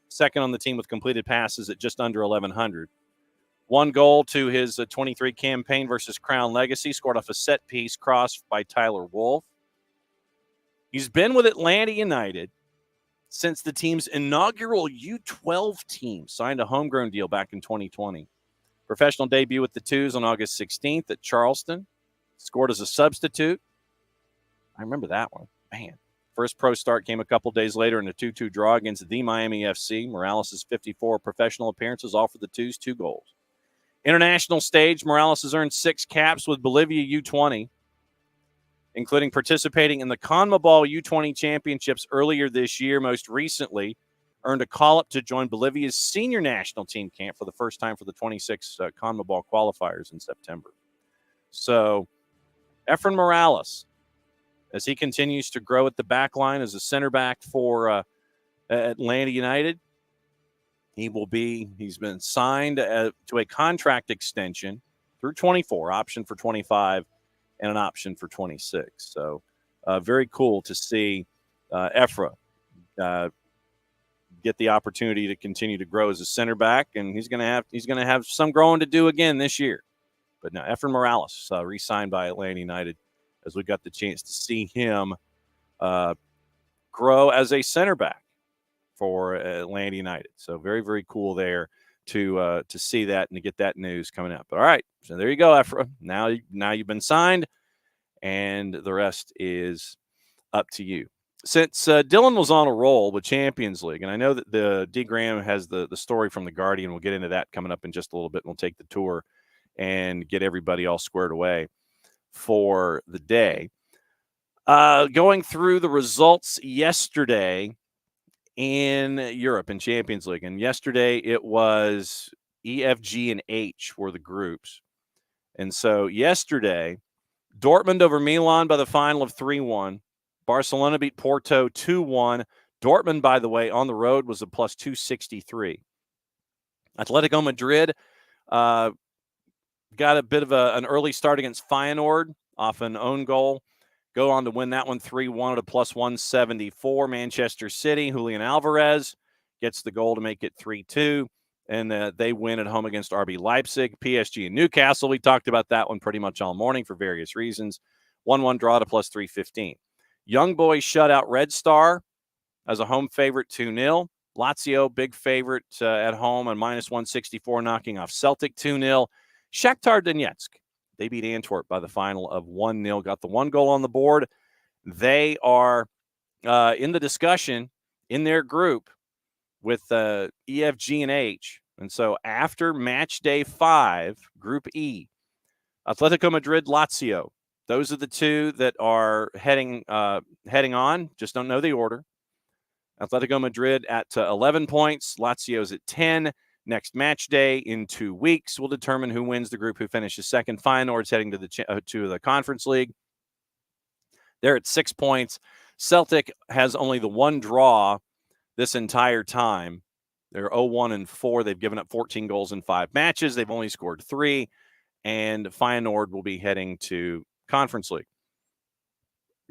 second on the team with completed passes at just under 1,100. 1 goal to his 23 campaign versus Crown Legacy, scored off a set piece crossed by Tyler Wolff. He's been with Atlanta United since the team's inaugural U12 team signed a homegrown deal back in 2020. Professional debut with the Twos on August 16th at Charleston. Scored as a substitute. I remember that one. Man. First pro start came a couple days later in a 2-2 draw against the Miami FC. Morales' 54 professional appearances, all for the Twos, 2 goals. International stage, Morales has earned 6 caps with Bolivia U20, including participating in the CONMEBOL U20 championships earlier this year. Most recently, earned a call-up to join Bolivia's senior national team camp for the first time for the 26 CONMEBOL qualifiers in September. So, Efren Morales, as he continues to grow at the back line as a center back for Atlanta United, he's been signed to a contract extension through 24, option for 25, and an option for 26. So, very cool to see Efra get the opportunity to continue to grow as a center back, and he's going to have some growing to do again this year. But now Efren Morales re-signed by Atlanta United, as we got the chance to see him grow as a center back for Atlanta United. So very, very cool there to see that and to get that news coming up. But all right, so there you go, Ephra. Now you've been signed, and the rest is up to you. Since Dylan was on a roll with Champions League, and I know that the D. Graham has the story from The Guardian. We'll get into that coming up in just a little bit, and we'll take the tour and get everybody all squared away for the day. Going through the results yesterday in Europe in Champions League, and yesterday it was E, F, G, and H were the groups. And so yesterday, Dortmund over Milan by the final of 3-1. Barcelona beat Porto 2-1. Dortmund, by the way, on the road was a plus 263. Atletico Madrid got a bit of an early start against Feyenoord off an own goal. Go on to win that one 3-1 at a plus 174. Manchester City, Julian Alvarez gets the goal to make it 3-2. And they win at home against RB Leipzig. PSG and Newcastle, we talked about that one pretty much all morning for various reasons. 1-1 draw to plus 315. Young Boys shut out Red Star as a home favorite 2-0. Lazio, big favorite at home and minus 164, knocking off Celtic 2-0. Shakhtar Donetsk, they beat Antwerp by the final of 1-0. Got the one goal on the board. They are in the discussion in their group with E, F, G, and H. And so after match day 5, Group E, Atletico Madrid, Lazio. Those are the two that are heading on. Just don't know the order. Atletico Madrid at 11 points. Lazio's at 10. Next match day in 2 weeks will determine who wins the group, who finishes second. Feyenoord's heading to the Conference League. They're at 6 points. Celtic has only the one draw this entire time. They're 0-1-4. They've given up 14 goals in 5 matches. They've only scored 3. And Feyenoord will be heading to Conference League.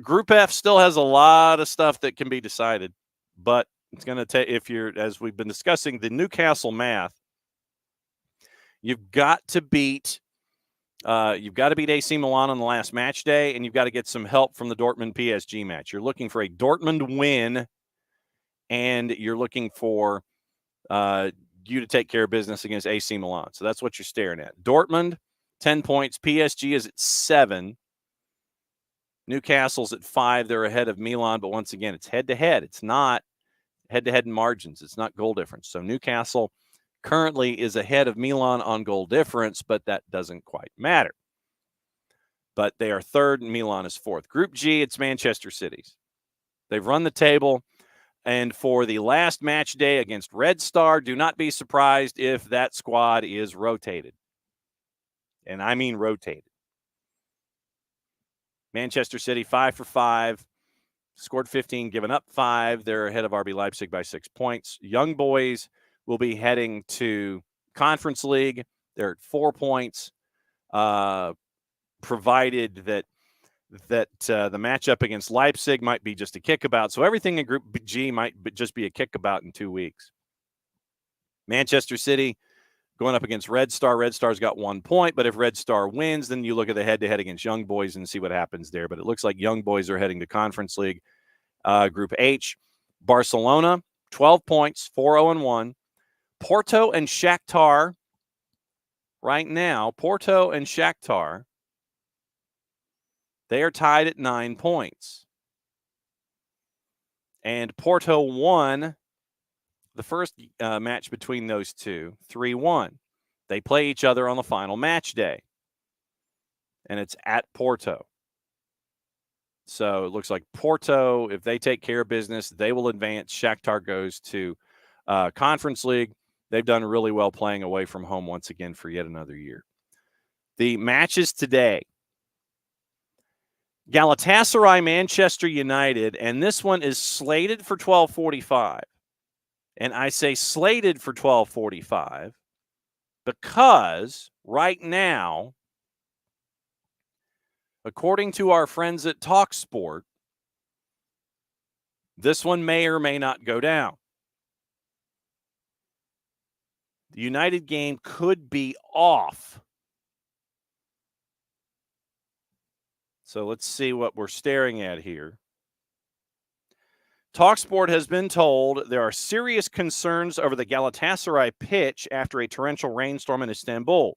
Group F still has a lot of stuff that can be decided, but it's going to take, if you're, as we've been discussing, the Newcastle math, you've got to beat AC Milan on the last match day, and you've got to get some help from the Dortmund PSG match. You're looking for a Dortmund win, and you're looking for you to take care of business against AC Milan. So that's what you're staring at. Dortmund, 10 points. PSG is at 7. Newcastle's at 5. They're ahead of Milan, but once again, it's head-to-head. It's not head-to-head in margins. It's not goal difference. So Newcastle currently is ahead of Milan on goal difference, but that doesn't quite matter. But they are 3rd, and Milan is 4th. Group G, it's Manchester City's. They've run the table, and for the last match day against Red Star, do not be surprised if that squad is rotated. And I mean rotated. Manchester City, 5 for 5, scored 15, given up 5. They're ahead of RB Leipzig by 6 points. Young Boys will be heading to Conference League. They're at 4 points, provided that the matchup against Leipzig might be just a kickabout. So everything in Group G might just be a kickabout in 2 weeks. Manchester City going up against Red Star. Red Star's got 1 point, but if Red Star wins, then you look at the head-to-head against Young Boys and see what happens there. But it looks like Young Boys are heading to Conference League. Group H, Barcelona, 12 points, 4-0-1. Porto and Shakhtar, right now, Porto and Shakhtar, they are tied at 9 points. And Porto won the first match between those two, 3-1. They play each other on the final match day. And it's at Porto. So it looks like Porto, if they take care of business, they will advance. Shakhtar goes to Conference League. They've done really well playing away from home once again for yet another year. The matches today. Galatasaray, Manchester United, and this one is slated for 12:45. And I say slated for 12:45 because right now, according to our friends at TalkSport, this one may or may not go down. The United game could be off. So let's see what we're staring at here. TalkSport has been told there are serious concerns over the Galatasaray pitch after a torrential rainstorm in Istanbul.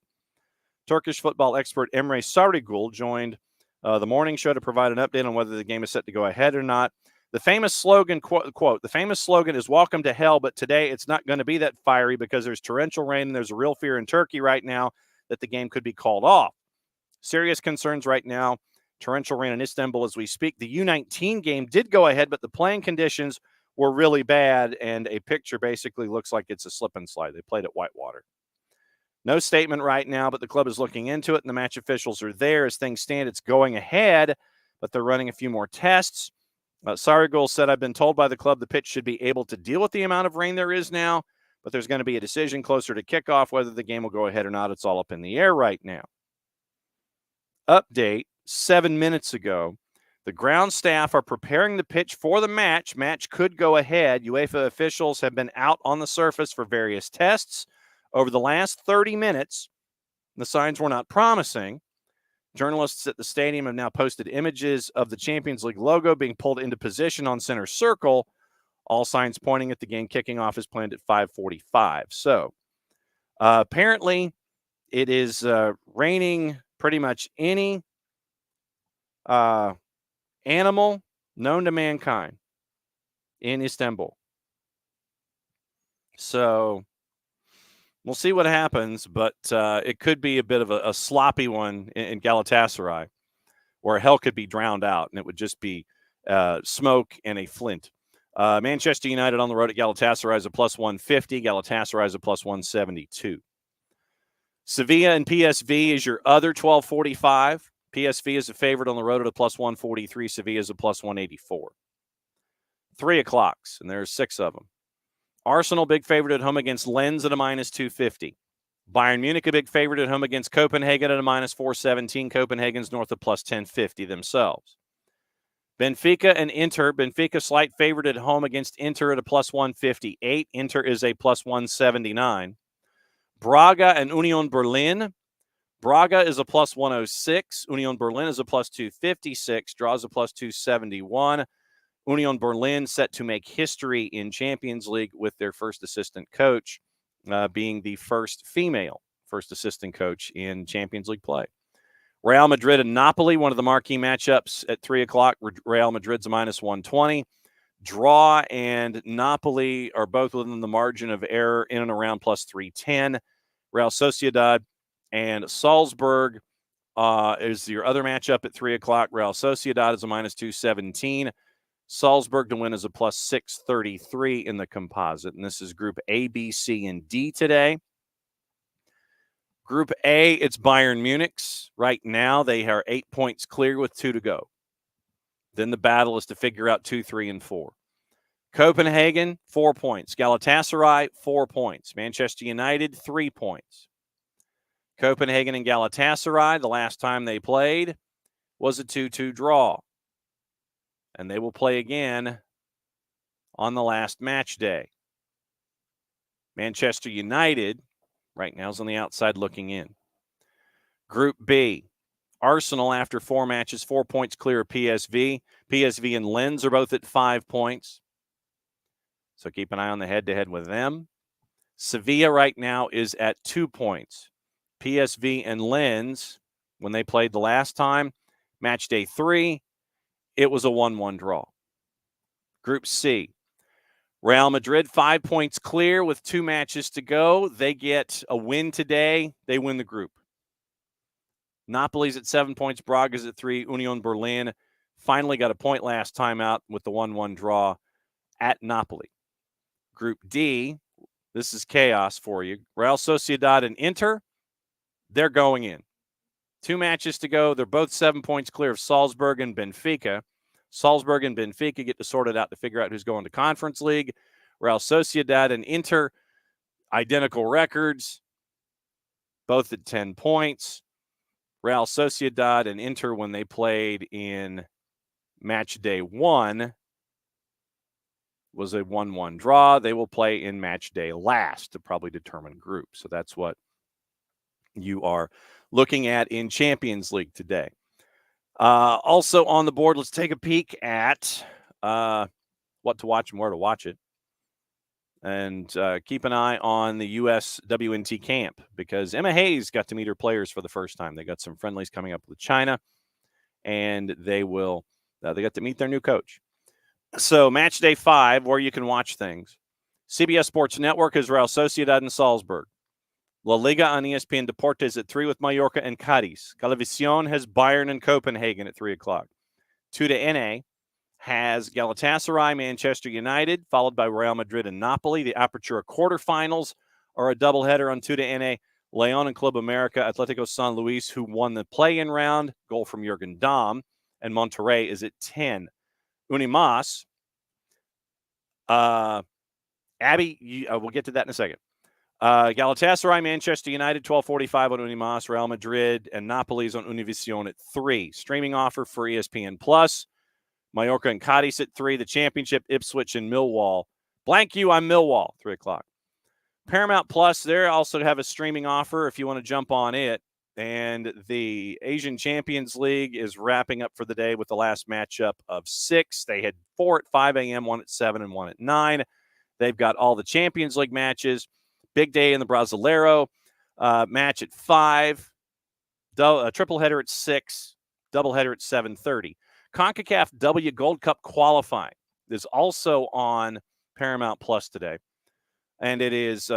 Turkish football expert Emre Sarıgül joined the morning show to provide an update on whether the game is set to go ahead or not. The famous slogan, quote, the famous slogan is "Welcome to hell," but today it's not going to be that fiery because there's torrential rain and there's a real fear in Turkey right now that the game could be called off. Serious concerns right now. Torrential rain in Istanbul as we speak. The U19 game did go ahead, but the playing conditions were really bad, and a picture basically looks like it's a slip and slide. They played at Whitewater. No statement right now, but the club is looking into it, and the match officials are there. As things stand, it's going ahead, but they're running a few more tests. Sarıgül said, "I've been told by the club the pitch should be able to deal with the amount of rain there is now, but there's going to be a decision closer to kickoff whether the game will go ahead or not. It's all up in the air right now." Update 7 minutes ago. The ground staff are preparing the pitch for the match. Match could go ahead. UEFA officials have been out on the surface for various tests over the last 30 minutes. The signs were not promising. Journalists at the stadium have now posted images of the Champions League logo being pulled into position on center circle. All signs pointing at the game kicking off is planned at 5:45. So apparently it is raining pretty much any animal known to mankind in Istanbul. So we'll see what happens, but it could be a bit of a sloppy one in Galatasaray, where hell could be drowned out, and it would just be smoke and a flint. Manchester United on the road at Galatasaray is a +150. Galatasaray is a +172. Sevilla and PSV is your other 12:45. PSV is a favorite on the road at a +143. Sevilla is a +184. 3 o'clocks, and there's 6 of them. Arsenal, big favorite at home against Lens at a -250. Bayern Munich, a big favorite at home against Copenhagen at a -417. Copenhagen's north of +1050 themselves. Benfica and Inter. Benfica, slight favorite at home against Inter at a +158. Inter is a +179. Braga and Union Berlin. Braga is a +106. Union Berlin is a +256. Draws a +271. Union Berlin set to make history in Champions League with their first assistant coach being the first female first assistant coach in Champions League play. Real Madrid and Napoli, one of the marquee matchups at 3 o'clock. Real Madrid's a -120. Draw and Napoli are both within the margin of error in and around +310. Real Sociedad and Salzburg is your other matchup at 3 o'clock. Real Sociedad is a -217. Salzburg to win is a +633 in the composite. And this is Group A, B, C, and D today. Group A, it's Bayern Munich's. Right now, they are 8 points clear with 2 to go. Then the battle is to figure out 2, 3, and 4. Copenhagen, 4 points. Galatasaray, 4 points. Manchester United, 3 points. Copenhagen and Galatasaray, the last time they played, was a 2-2 draw. And they will play again on the last match day. Manchester United right now is on the outside looking in. Group B, Arsenal after 4 matches, 4 points clear of PSV. PSV and Lens are both at 5 points. So keep an eye on the head-to-head with them. Sevilla right now is at 2 points. PSV and Lens, when they played the last time, match day 3, it was a 1-1 draw. Group C, Real Madrid, 5 points clear with 2 matches to go. They get a win today. They win the group. Napoli's at 7 points. Braga's at 3. Union Berlin finally got a point last time out with the 1-1 draw at Napoli. Group D, this is chaos for you. Real Sociedad and Inter, they're going in. 2 matches to go. They're both 7 points clear of Salzburg and Benfica. Salzburg and Benfica get to sort it out to figure out who's going to Conference League. Real Sociedad and Inter, identical records, both at 10 points. Real Sociedad and Inter, when they played in match day 1, was a 1-1 draw. They will play in match day last to probably determine group. So that's what you are looking at in Champions League today. Also on the board, let's take a peek at what to watch and where to watch it. And keep an eye on the USWNT camp because Emma Hayes got to meet her players for the first time. They got some friendlies coming up with China, and they got to meet their new coach. So match day 5, where you can watch things. CBS Sports Network is Real Sociedad in Salzburg. La Liga on ESPN Deportes at 3 with Mallorca and Cadiz. Calavisión has Bayern and Copenhagen at 3 o'clock. 2 to NA has Galatasaray, Manchester United, followed by Real Madrid and Napoli. The Apertura quarterfinals are a doubleheader on 2 to NA. Leon and Club America, Atletico San Luis, who won the play-in round, goal from Jurgen Damm, and Monterrey is at 10. Unimas, Abby, we'll get to that in a second. Galatasaray, Manchester United, 12:45 on Unimas. Real Madrid and Napoli's on Univision at 3. Streaming offer for ESPN Plus. Mallorca and Cadiz at 3. The championship, Ipswich and Millwall. Blank you, I'm Millwall, 3 o'clock. Paramount Plus, they also have a streaming offer if you want to jump on it. And the Asian Champions League is wrapping up for the day with the last matchup of 6. They had 4 at 5 a.m., 1 at 7, and 1 at 9. They've got all the Champions League matches. Big day in the Brasileiro. Match at 5. A triple header at 6. Doubleheader at 7:30. CONCACAF W Gold Cup qualifying is also on Paramount Plus today. And it is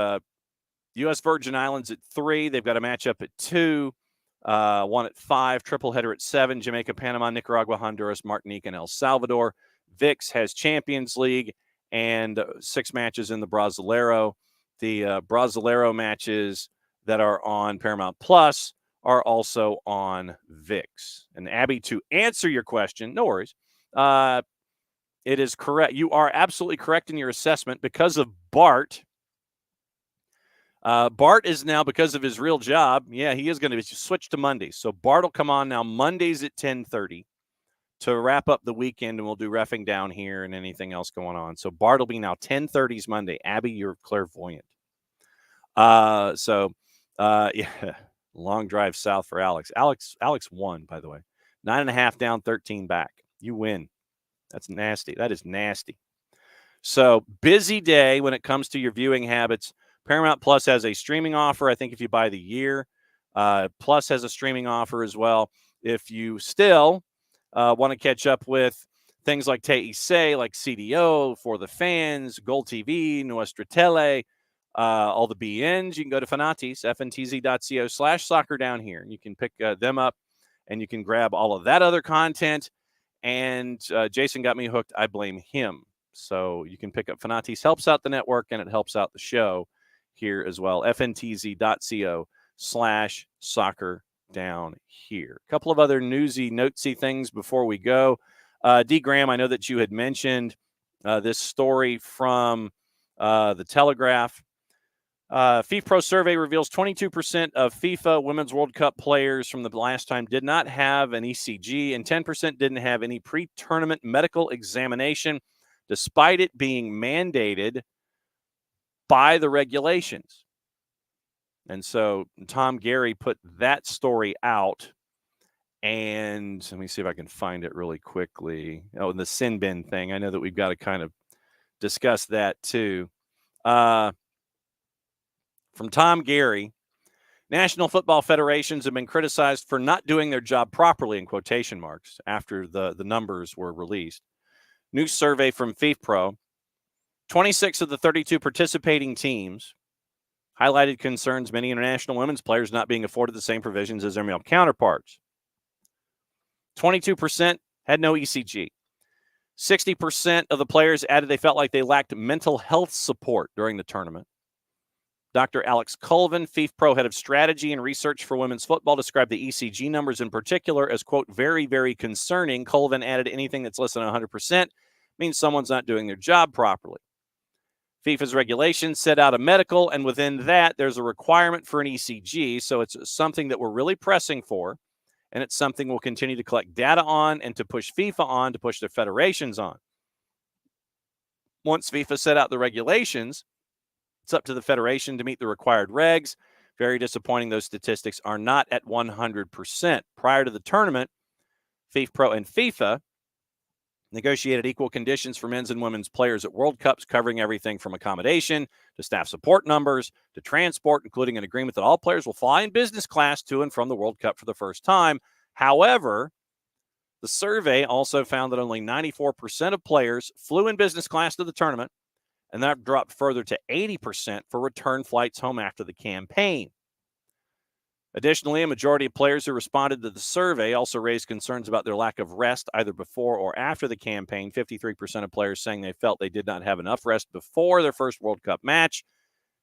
U.S. Virgin Islands at 3. They've got a matchup at 2. 1 at 5. Triple header at 7. Jamaica, Panama, Nicaragua, Honduras, Martinique, and El Salvador. VIX has Champions League and 6 matches in the Brasileiro. The Brasileiro matches that are on Paramount Plus are also on VIX. And Abby, to answer your question, no worries. It is correct. You are absolutely correct in your assessment because of Bart. Bart is now, because of his real job, he is going to be switched to Mondays. So Bart will come on now Mondays at 10:30 to wrap up the weekend, and we'll do reffing down here and anything else going on. So Bart will be now 10:30s Monday. Abby, you're clairvoyant. Long drive south for Alex. Alex won, by the way. 9.5 down, 13 back. You win. That's nasty. That is nasty. So busy day when it comes to your viewing habits. Paramount Plus has a streaming offer. I think if you buy the year, Plus has a streaming offer as well. If you still want to catch up with things like TIC, like CDO, For the Fans, Gold TV, Nuestra Tele, all the BNs, you can go to Fanatis, fntz.co/soccer down here. And you can pick them up, and you can grab all of that other content. And Jason got me hooked. I blame him. So you can pick up Fanatis. Helps out the network, and it helps out the show here as well. fntz.co/soccer down here. A couple of other newsy, notesy things before we go. D. Graham, I know that you had mentioned this story from the Telegraph. FIFPro survey reveals 22% of FIFA Women's World Cup players from the last time did not have an ECG, and 10% didn't have any pre-tournament medical examination, despite it being mandated by the regulations. And so Tom Gary put that story out, and let me see if I can find it really quickly. Oh, the sin bin thing. I know that we've got to kind of discuss that too. From Tom Gary, National Football Federations have been criticized for not doing their job properly, in quotation marks, after the numbers were released. New survey from FIFPro. 26 of the 32 participating teams highlighted concerns many international women's players not being afforded the same provisions as their male counterparts. 22% had no ECG. 60% of the players added they felt like they lacked mental health support during the tournament. Dr. Alex Colvin, FIFPro head of strategy and research for women's football, described the ECG numbers in particular as, quote, very, very concerning. Colvin added anything that's less than 100% means someone's not doing their job properly. FIFA's regulations set out a medical, and within that, there's a requirement for an ECG, so it's something that we're really pressing for, and it's something we'll continue to collect data on and to push FIFA on, to push their federations on. Once FIFA set out the regulations, it's up to the federation to meet the required regs. Very disappointing those statistics are not at 100%. Prior to the tournament, FIFPro and FIFA negotiated equal conditions for men's and women's players at World Cups, covering everything from accommodation to staff support numbers to transport, including an agreement that all players will fly in business class to and from the World Cup for the first time. However, the survey also found that only 94% of players flew in business class to the tournament, and that dropped further to 80% for return flights home after the campaign. Additionally, a majority of players who responded to the survey also raised concerns about their lack of rest either before or after the campaign. 53% of players saying they felt they did not have enough rest before their first World Cup match,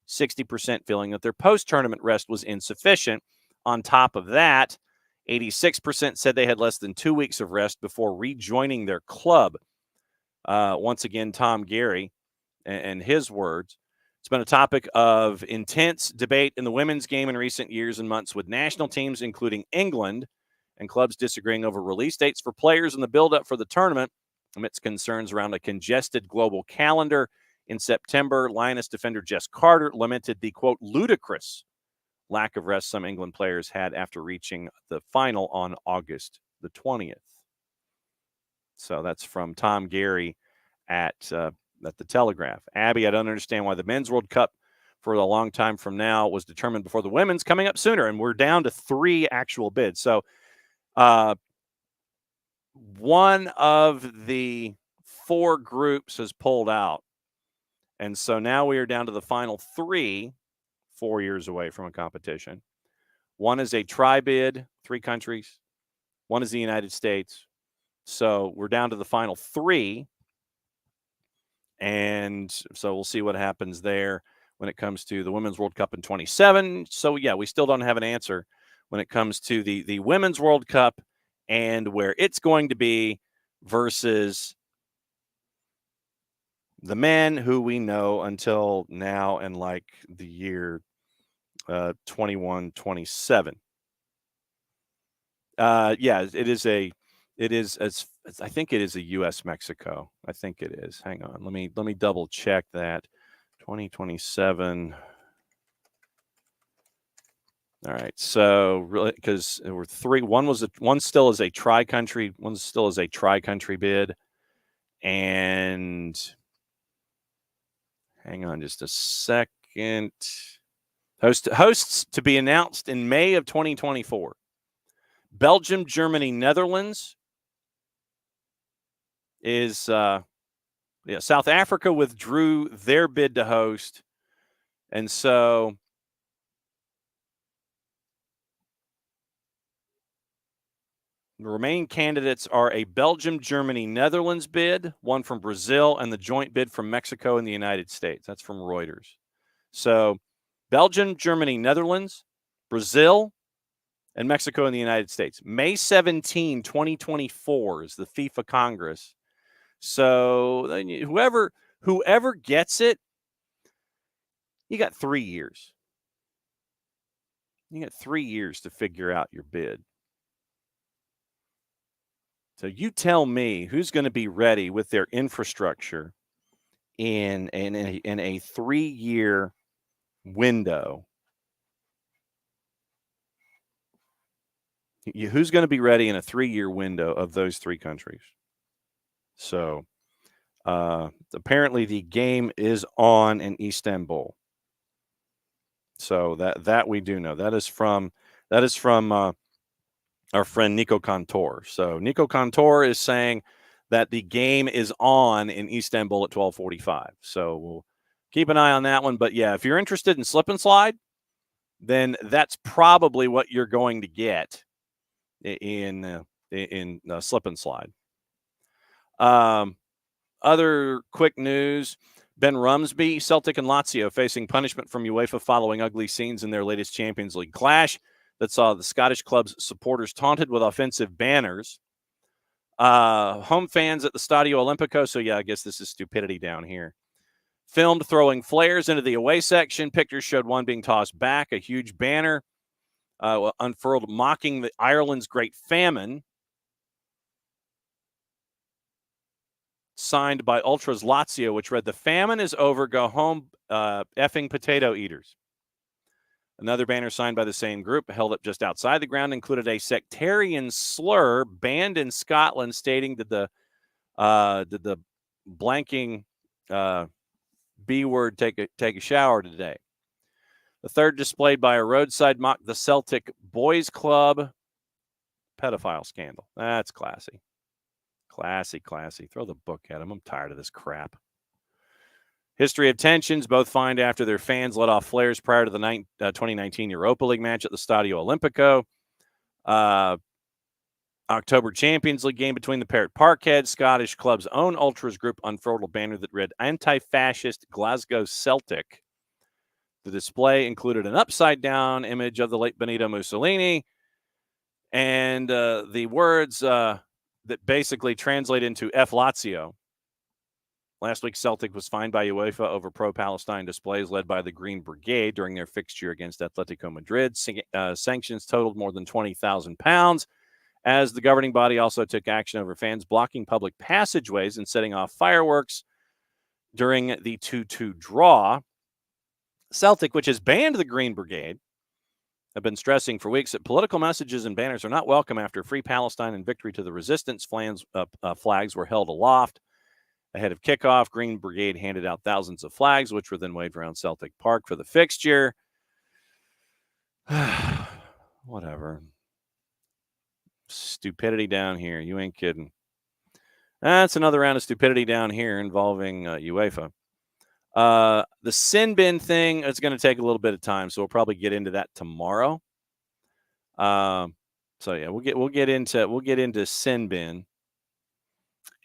60% feeling that their post-tournament rest was insufficient. On top of that, 86% said they had less than 2 weeks of rest before rejoining their club. Once again, Tom Gary and his words. It's been a topic of intense debate in the women's game in recent years and months, with national teams, including England, and clubs disagreeing over release dates for players in the build-up for the tournament amidst concerns around a congested global calendar. In September, Lioness defender Jess Carter lamented the, quote, ludicrous lack of rest some England players had after reaching the final on August the 20th. So that's from Tom Gary at the Telegraph. Abby, I don't understand why the Men's World Cup for a long time from now was determined before the women's coming up sooner, and we're down to 3 actual bids. So one of the 4 groups has pulled out, and so now we are down to the final 3, 4 years away from a competition. One is a tri-bid, 3 countries. One is the United States. So we're down to the final 3. And so we'll see what happens there when it comes to the Women's World Cup in 27. So, yeah, we still don't have an answer when it comes to the Women's World Cup and where it's going to be versus the men who we know until now and like the year 21, 27. Yeah, it is as I think it is a U.S. Mexico. I think it is. Hang on. Let me double check that. 2027. All right. So really, because there were 3. One still is a tri-country. One still is a tri-country bid. And hang on just a second. Hosts to be announced in May of 2024. Belgium, Germany, Netherlands is South Africa withdrew their bid to host, and so the remaining candidates are a Belgium, Germany, Netherlands bid, one from Brazil, and the joint bid from Mexico and the United States. That's from Reuters. So Belgium, Germany, Netherlands, Brazil, and Mexico and the United States. May 17, 2024 is the FIFA Congress. So whoever gets it, you got 3 years. You got 3 years to figure out your bid. So you tell me who's going to be ready with their infrastructure in a 3-year window. Who's going to be ready in a 3-year window of those 3 countries? So apparently the game is on in Istanbul. So that we do know. That is from our friend Nico Cantor. So Nico Cantor is saying that the game is on in Istanbul at 12:45. So we'll keep an eye on that one. But yeah, if you're interested in slip and slide, then that's probably what you're going to get in slip and slide. Other quick news. Ben Rumsby, Celtic and Lazio facing punishment from UEFA following ugly scenes in their latest Champions League clash that saw the Scottish club's supporters taunted with offensive banners. Home fans at the Stadio Olimpico, so yeah, I guess this is stupidity down here, filmed throwing flares into the away section. Pictures showed one being tossed back. A huge banner unfurled mocking Ireland's Great Famine, signed by Ultras Lazio, which read, "The famine is over, go home, effing potato eaters." Another banner signed by the same group, held up just outside the ground, included a sectarian slur banned in Scotland, stating that the Did the blanking B word take a shower today? The third displayed by a roadside mock the Celtic Boys Club pedophile scandal. That's classy. Classy. Throw the book at him. I'm tired of this crap. History of tensions, both fined after their fans let off flares prior to the 2019 Europa League match at the Stadio Olimpico. October Champions League game between the Parrot Parkhead, Scottish club's own ultras group unfurled a banner that read Anti-Fascist Glasgow Celtic. The display included an upside-down image of the late Benito Mussolini and the words that basically translate into F Lazio. Last week, Celtic was fined by UEFA over pro-Palestine displays led by the Green Brigade during their fixture against Atletico Madrid. Sanctions totaled more than £20,000, as the governing body also took action over fans blocking public passageways and setting off fireworks during the 2-2 draw. Celtic, which has banned the Green Brigade, have been stressing for weeks that political messages and banners are not welcome after Free Palestine and Victory to the Resistance flags were held aloft. Ahead of kickoff, Green Brigade handed out thousands of flags, which were then waved around Celtic Park for the fixture. Whatever. Stupidity down here. You ain't kidding. That's another round of stupidity down here involving UEFA. The sin bin thing is going to take a little bit of time, so we'll probably get into that tomorrow. So yeah, we'll get into sin bin.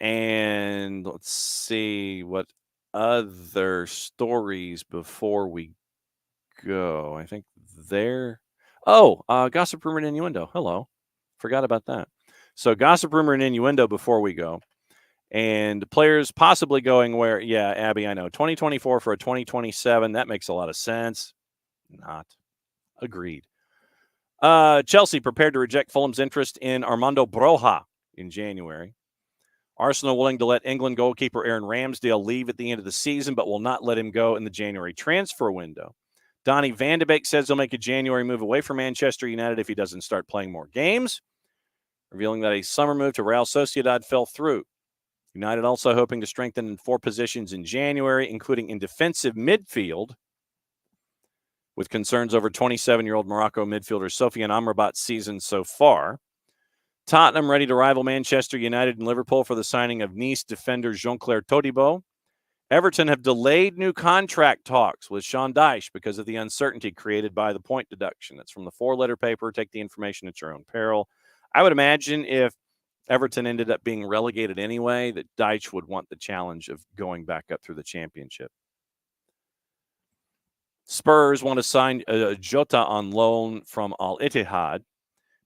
And let's see what other stories before we go. I think gossip, rumor, and innuendo. Hello. Forgot about that. So gossip, rumor, and innuendo before we go. And players possibly going where, yeah, Abby, I know. 2024 for a 2027. That makes a lot of sense. Not. Agreed. Chelsea prepared to reject Fulham's interest in Armando Broja in January. Arsenal willing to let England goalkeeper Aaron Ramsdale leave at the end of the season, but will not let him go in the January transfer window. Donny van de Beek says he'll make a January move away from Manchester United if he doesn't start playing more games, revealing that a summer move to Real Sociedad fell through. United also hoping to strengthen in 4 positions in January, including in defensive midfield, with concerns over 27-year-old Morocco midfielder Sofiane Amrabat's season so far. Tottenham ready to rival Manchester United and Liverpool for the signing of Nice defender Jean-Claire Todibo. Everton have delayed new contract talks with Sean Dyche because of the uncertainty created by the point deduction. That's from the 4-letter paper. Take the information at your own peril. I would imagine if Everton ended up being relegated anyway, that Dyche would want the challenge of going back up through the championship. Spurs want to sign Jota on loan from Al Ittihad.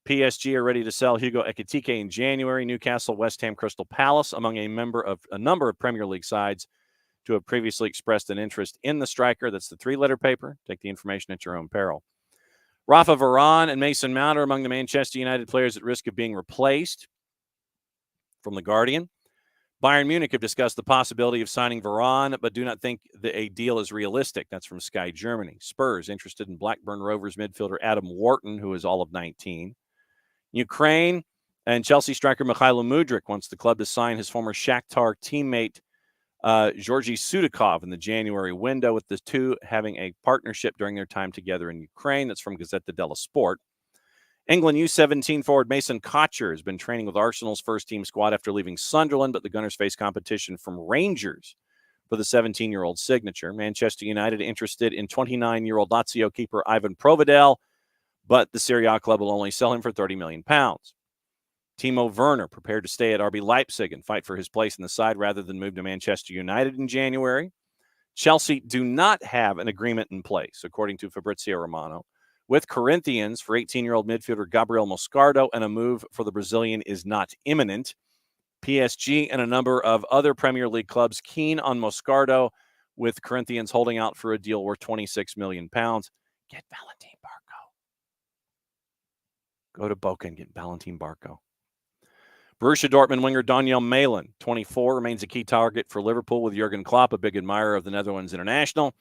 PSG are ready to sell Hugo Ekitike in January. Newcastle, West Ham, Crystal Palace, among a number of Premier League sides to have previously expressed an interest in the striker. That's the 3-letter paper. Take the information at your own peril. Rafa Varane and Mason Mount are among the Manchester United players at risk of being replaced. From The Guardian, Bayern Munich have discussed the possibility of signing Varane, but do not think that a deal is realistic. That's from Sky Germany. Spurs interested in Blackburn Rovers midfielder Adam Wharton, who is all of 19. Ukraine and Chelsea striker Mikhailo Mudryk wants the club to sign his former Shakhtar teammate Georgi Sudakov in the January window, with the two having a partnership during their time together in Ukraine. That's from Gazzetta dello Sport. England U17 forward Mason Kocher has been training with Arsenal's first-team squad after leaving Sunderland, but the Gunners face competition from Rangers for the 17-year-old signature. Manchester United interested in 29-year-old Lazio keeper Ivan Provedel, but the Serie A club will only sell him for £30 million. Timo Werner prepared to stay at RB Leipzig and fight for his place in the side rather than move to Manchester United in January. Chelsea do not have an agreement in place, according to Fabrizio Romano, with Corinthians for 18-year-old midfielder Gabriel Moscardo, and a move for the Brazilian is not imminent. PSG and a number of other Premier League clubs keen on Moscardo, with Corinthians holding out for a deal worth £26 million. Get Valentin Barco. Go to Boca and get Valentin Barco. Borussia Dortmund winger Daniel Malin, 24, remains a key target for Liverpool, with Jurgen Klopp a big admirer of the Netherlands international.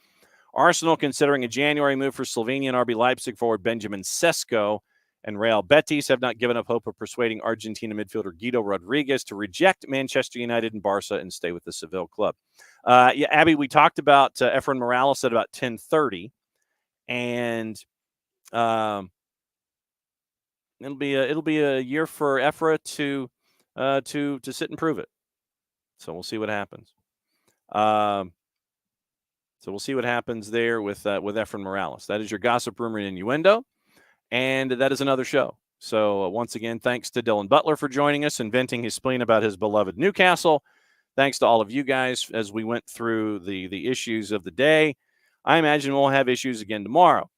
Arsenal considering a January move for Slovenian RB Leipzig forward Benjamin Sesko, and Real Betis have not given up hope of persuading Argentina midfielder Guido Rodriguez to reject Manchester United and Barca and stay with the Seville club. Yeah, Abby, we talked about Efren Morales at about 10:30, and it'll be a year for Efra to sit and prove it. So we'll see what happens. So we'll see what happens there with Efren Morales. That is your gossip, rumor, and innuendo, and that is another show. So once again, thanks to Dylan Butler for joining us and venting his spleen about his beloved Newcastle. Thanks to all of you guys as we went through the issues of the day. I imagine we'll have issues again tomorrow,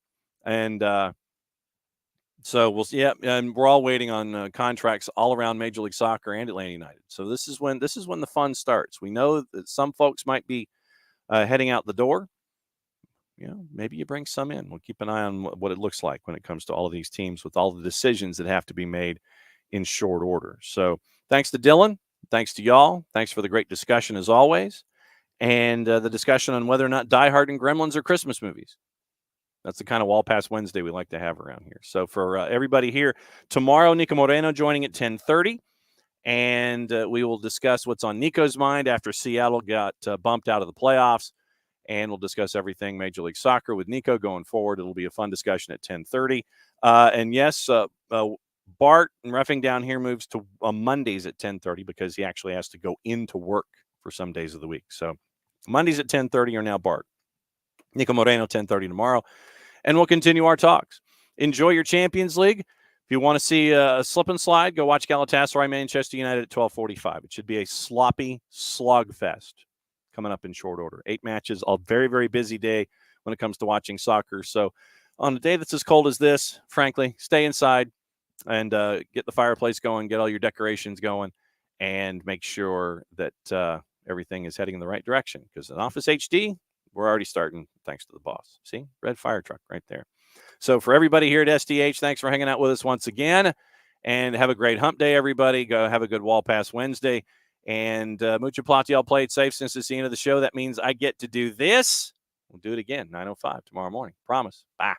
and so we'll see. Yeah, and we're all waiting on contracts all around Major League Soccer and Atlanta United. So this is when the fun starts. We know that some folks might be heading out the door. Maybe you bring some in. We'll keep an eye on what it looks like when it comes to all of these teams with all the decisions that have to be made in short order. So thanks to Dylan. Thanks to y'all. Thanks for the great discussion as always. And the discussion on whether or not Die Hard and Gremlins are Christmas movies. That's the kind of Wall Pass Wednesday we like to have around here. So for everybody here, tomorrow, Nico Moreno joining at 10:30. And we will discuss what's on Nico's mind after Seattle got bumped out of the playoffs. And we'll discuss everything Major League Soccer with Nico going forward. It'll be a fun discussion at 10:30. And yes, Bart and Roughing Down here moves to Mondays at 10:30 because he actually has to go into work for some days of the week. So Mondays at 10:30 are now Bart. Nico Moreno, 10:30 tomorrow. And we'll continue our talks. Enjoy your Champions League. If you want to see a slip and slide, go watch Galatasaray Manchester United at 12:45. It should be a sloppy slugfest coming up in short order. 8 matches, a very, very busy day when it comes to watching soccer. So on a day that's as cold as this, frankly, stay inside and get the fireplace going, get all your decorations going, and make sure that everything is heading in the right direction. Because in Office HD, we're already starting, thanks to the boss. See? Red fire truck right there. So for everybody here at SDH, thanks for hanging out with us once again. And have a great hump day, everybody. Go have a good Wall Pass Wednesday. And Mucho Platiel, play it safe since it's the end of the show. That means I get to do this. We'll do it again, 9:05 tomorrow morning. Promise. Bye.